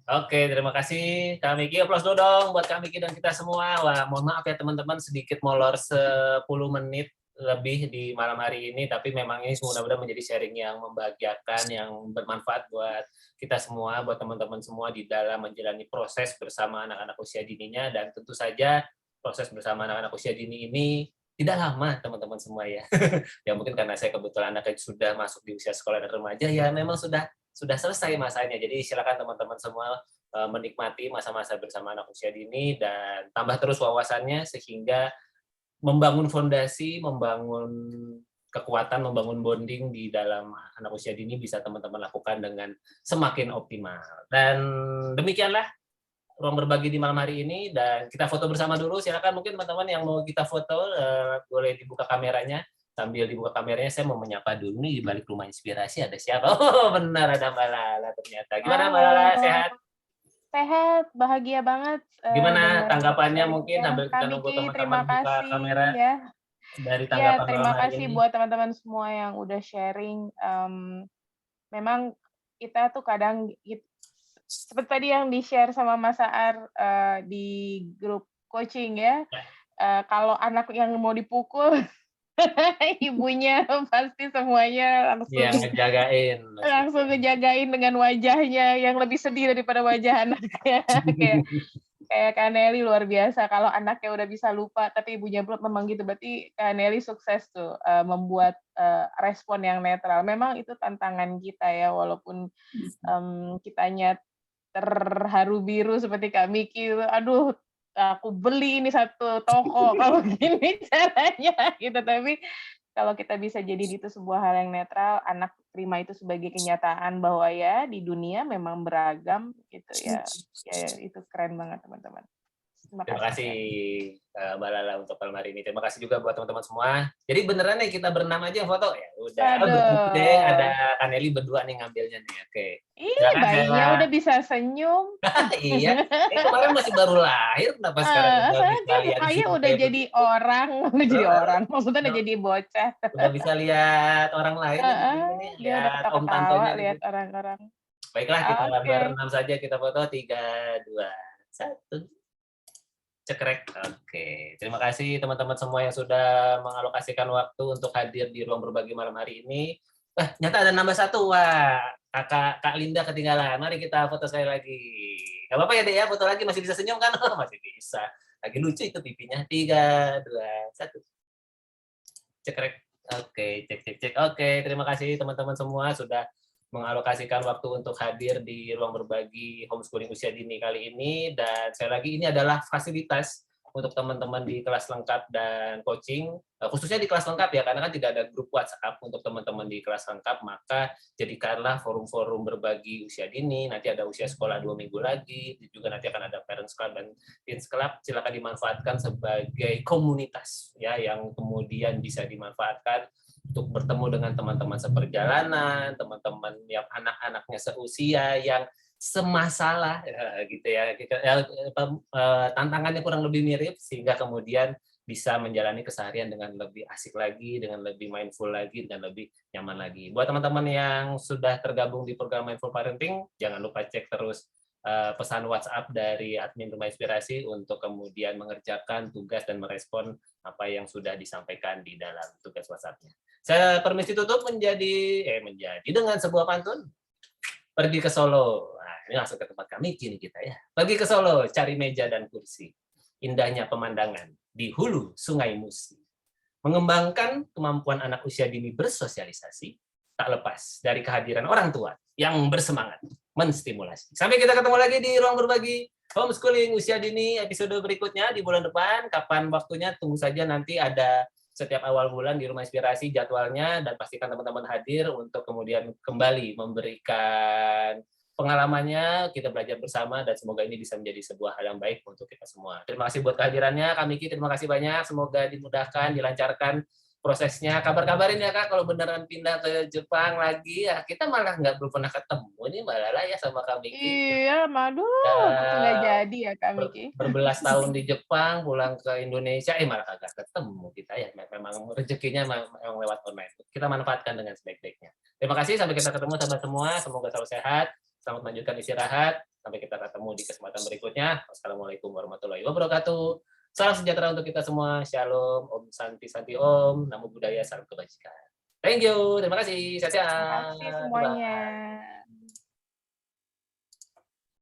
[SPEAKER 1] Oke, terima kasih Kak Miki. Aplaus dulu dong buat Kak Miki dan kita semua. Wah, mohon maaf ya teman-teman sedikit molor 10 menit lebih di malam hari ini, tapi memang ini mudah-mudahan menjadi sharing yang membahagiakan, yang bermanfaat buat kita semua, buat teman-teman semua di dalam menjalani proses bersama anak-anak usia dininya. Dan tentu saja proses bersama anak-anak usia dini ini tidak lama teman-teman semua ya. Ya mungkin karena saya kebetulan anaknya sudah masuk di usia sekolah dan remaja, ya memang sudah selesai masanya. Jadi silakan teman-teman semua menikmati masa-masa bersama anak usia dini dan tambah terus wawasannya sehingga membangun fondasi, membangun kekuatan, membangun bonding di dalam anak usia dini bisa teman-teman lakukan dengan semakin optimal. Dan demikianlah ruang berbagi di malam hari ini, dan kita foto bersama dulu. Silakan mungkin teman-teman yang mau kita foto boleh dibuka kameranya Sambil dibuka kameranya, saya mau menyapa dulu nih di balik rumah inspirasi ada siapa? Oh, benar ada Mbak Lala ternyata. Gimana Mbak Lala, sehat?
[SPEAKER 8] Sehat, bahagia banget
[SPEAKER 1] Gimana
[SPEAKER 8] dengar
[SPEAKER 1] tanggapannya mungkin
[SPEAKER 8] sharingnya.
[SPEAKER 1] sambil kita
[SPEAKER 8] Kak
[SPEAKER 1] nunggu
[SPEAKER 8] Miki,
[SPEAKER 1] teman-teman
[SPEAKER 8] terima
[SPEAKER 1] buka
[SPEAKER 8] kasih
[SPEAKER 1] kamera
[SPEAKER 8] ya.
[SPEAKER 1] dari
[SPEAKER 8] Ya,
[SPEAKER 1] tanggapan malam
[SPEAKER 8] terima
[SPEAKER 1] hari
[SPEAKER 8] kasih
[SPEAKER 1] ini.
[SPEAKER 8] buat teman-teman semua yang udah sharing. Memang kita tuh kadang seperti tadi yang di-share sama Mas Aar di grup coaching ya. Kalau anak yang mau dipukul, ibunya pasti semuanya
[SPEAKER 1] Ngejagain.
[SPEAKER 8] langsung ngejagain dengan wajahnya yang lebih sedih daripada wajah anaknya. Kayak Kak Nelly luar biasa. Kalau anaknya udah bisa lupa, tapi ibunya belum, memang gitu. Berarti Kak Nelly sukses tuh membuat respon yang netral. Memang itu tantangan kita ya, walaupun kitanya terharu biru seperti Kak Miki. Aduh, aku beli ini satu toko kalau gini caranya gitu. Tapi kalau kita bisa jadi itu sebuah hal yang netral, anak terima itu sebagai kenyataan bahwa ya di dunia memang beragam gitu ya. Ya itu keren banget teman-teman.
[SPEAKER 1] Terima kasih Mbak Lala untuk malam hari ini. Terima kasih juga buat teman-teman semua. Jadi beneran nih kita berenam aja yang foto ya. Udah deh, ada Kaneli berdua nih ngambilnya nih. Oke.
[SPEAKER 8] Ih, bayinya udah bisa senyum.
[SPEAKER 1] Iya. Kemarin masih baru lahir, kenapa sekarang udah bisa lihat?
[SPEAKER 8] Ayah udah jadi orang, maksudnya udah jadi bocah.
[SPEAKER 1] Udah bisa lihat orang lain.
[SPEAKER 8] Dia udah ketawa-tawa lihat orang-orang.
[SPEAKER 1] Baiklah, kita berenam saja, kita foto 3, 2, 1. Cekrek. Oke, terima kasih teman-teman semua yang sudah mengalokasikan waktu untuk hadir di ruang berbagi malam hari ini. Nyata ada nambah 1. Wah, Kak Linda ketinggalan. Mari kita foto sekali lagi. Gak apa-apa ya, Dek ya, foto lagi masih bisa senyum kan? Oh, masih bisa. Lagi lucu itu pipinya. 3, 2, 1. Cekrek. Oke, cek. Oke, terima kasih teman-teman semua sudah mengalokasikan waktu untuk hadir di ruang berbagi homeschooling usia dini kali ini. Dan sekali lagi ini adalah fasilitas untuk teman-teman di kelas lengkap dan coaching, khususnya di kelas lengkap ya, karena kan tidak ada grup WhatsApp untuk teman-teman di kelas lengkap, maka jadikanlah forum-forum berbagi usia dini. Nanti ada usia sekolah 2 minggu lagi, juga nanti akan ada Parents Club dan Teens Club. Silakan dimanfaatkan sebagai komunitas ya, yang kemudian bisa dimanfaatkan untuk bertemu dengan teman-teman seperjalanan, teman-teman yang anak-anaknya seusia, yang semasalah gitu ya. Tantangannya kurang lebih mirip, sehingga kemudian bisa menjalani keseharian dengan lebih asik lagi, dengan lebih mindful lagi, dengan lebih nyaman lagi. Buat teman-teman yang sudah tergabung di program Mindful Parenting, jangan lupa cek terus pesan WhatsApp dari admin Rumah Inspirasi untuk kemudian mengerjakan tugas dan merespon apa yang sudah disampaikan di dalam tugas WhatsApp-nya. Saya permisi tutup menjadi dengan sebuah pantun. Pergi ke Solo. Nah, ini langsung ke tempat kami kini kita ya. Pergi ke Solo, cari meja dan kursi. Indahnya pemandangan di hulu Sungai Musi. Mengembangkan kemampuan anak usia dini bersosialisasi tak lepas dari kehadiran orang tua yang bersemangat menstimulasi. Sampai kita ketemu lagi di ruang berbagi homeschooling usia dini episode berikutnya di bulan depan. Kapan waktunya tunggu saja, nanti ada setiap awal bulan di Rumah Inspirasi jadwalnya, dan pastikan teman-teman hadir untuk kemudian kembali memberikan pengalamannya, kita belajar bersama, dan semoga ini bisa menjadi sebuah hal yang baik untuk kita semua. Terima kasih buat kehadirannya, Kak Miki, terima kasih banyak, semoga dimudahkan, dilancarkan prosesnya. Kabar-kabarin ya Kak, kalau beneran pindah ke Jepang lagi ya, kita malah belum pernah ketemu nih Mbak Lala ya sama Kak Miki.
[SPEAKER 8] Iya, nggak jadi ya Kak Miki.
[SPEAKER 1] Berbelas tahun di Jepang, pulang ke Indonesia, malah kagak ketemu kita ya. Memang rezekinya memang lewat online. Kita manfaatkan dengan sebaik-baiknya. Terima kasih, sampai kita ketemu sahabat semua. Semoga selalu sehat. Selamat melanjutkan istirahat. Sampai kita ketemu di kesempatan berikutnya. Wassalamualaikum warahmatullahi wabarakatuh. Salam sejahtera untuk kita semua. Shalom, Om Santi Santi Om, Namo Buddhaya, salam kebajikan. Thank you, terima kasih. Sehat-sehat.
[SPEAKER 8] Terima kasih semuanya.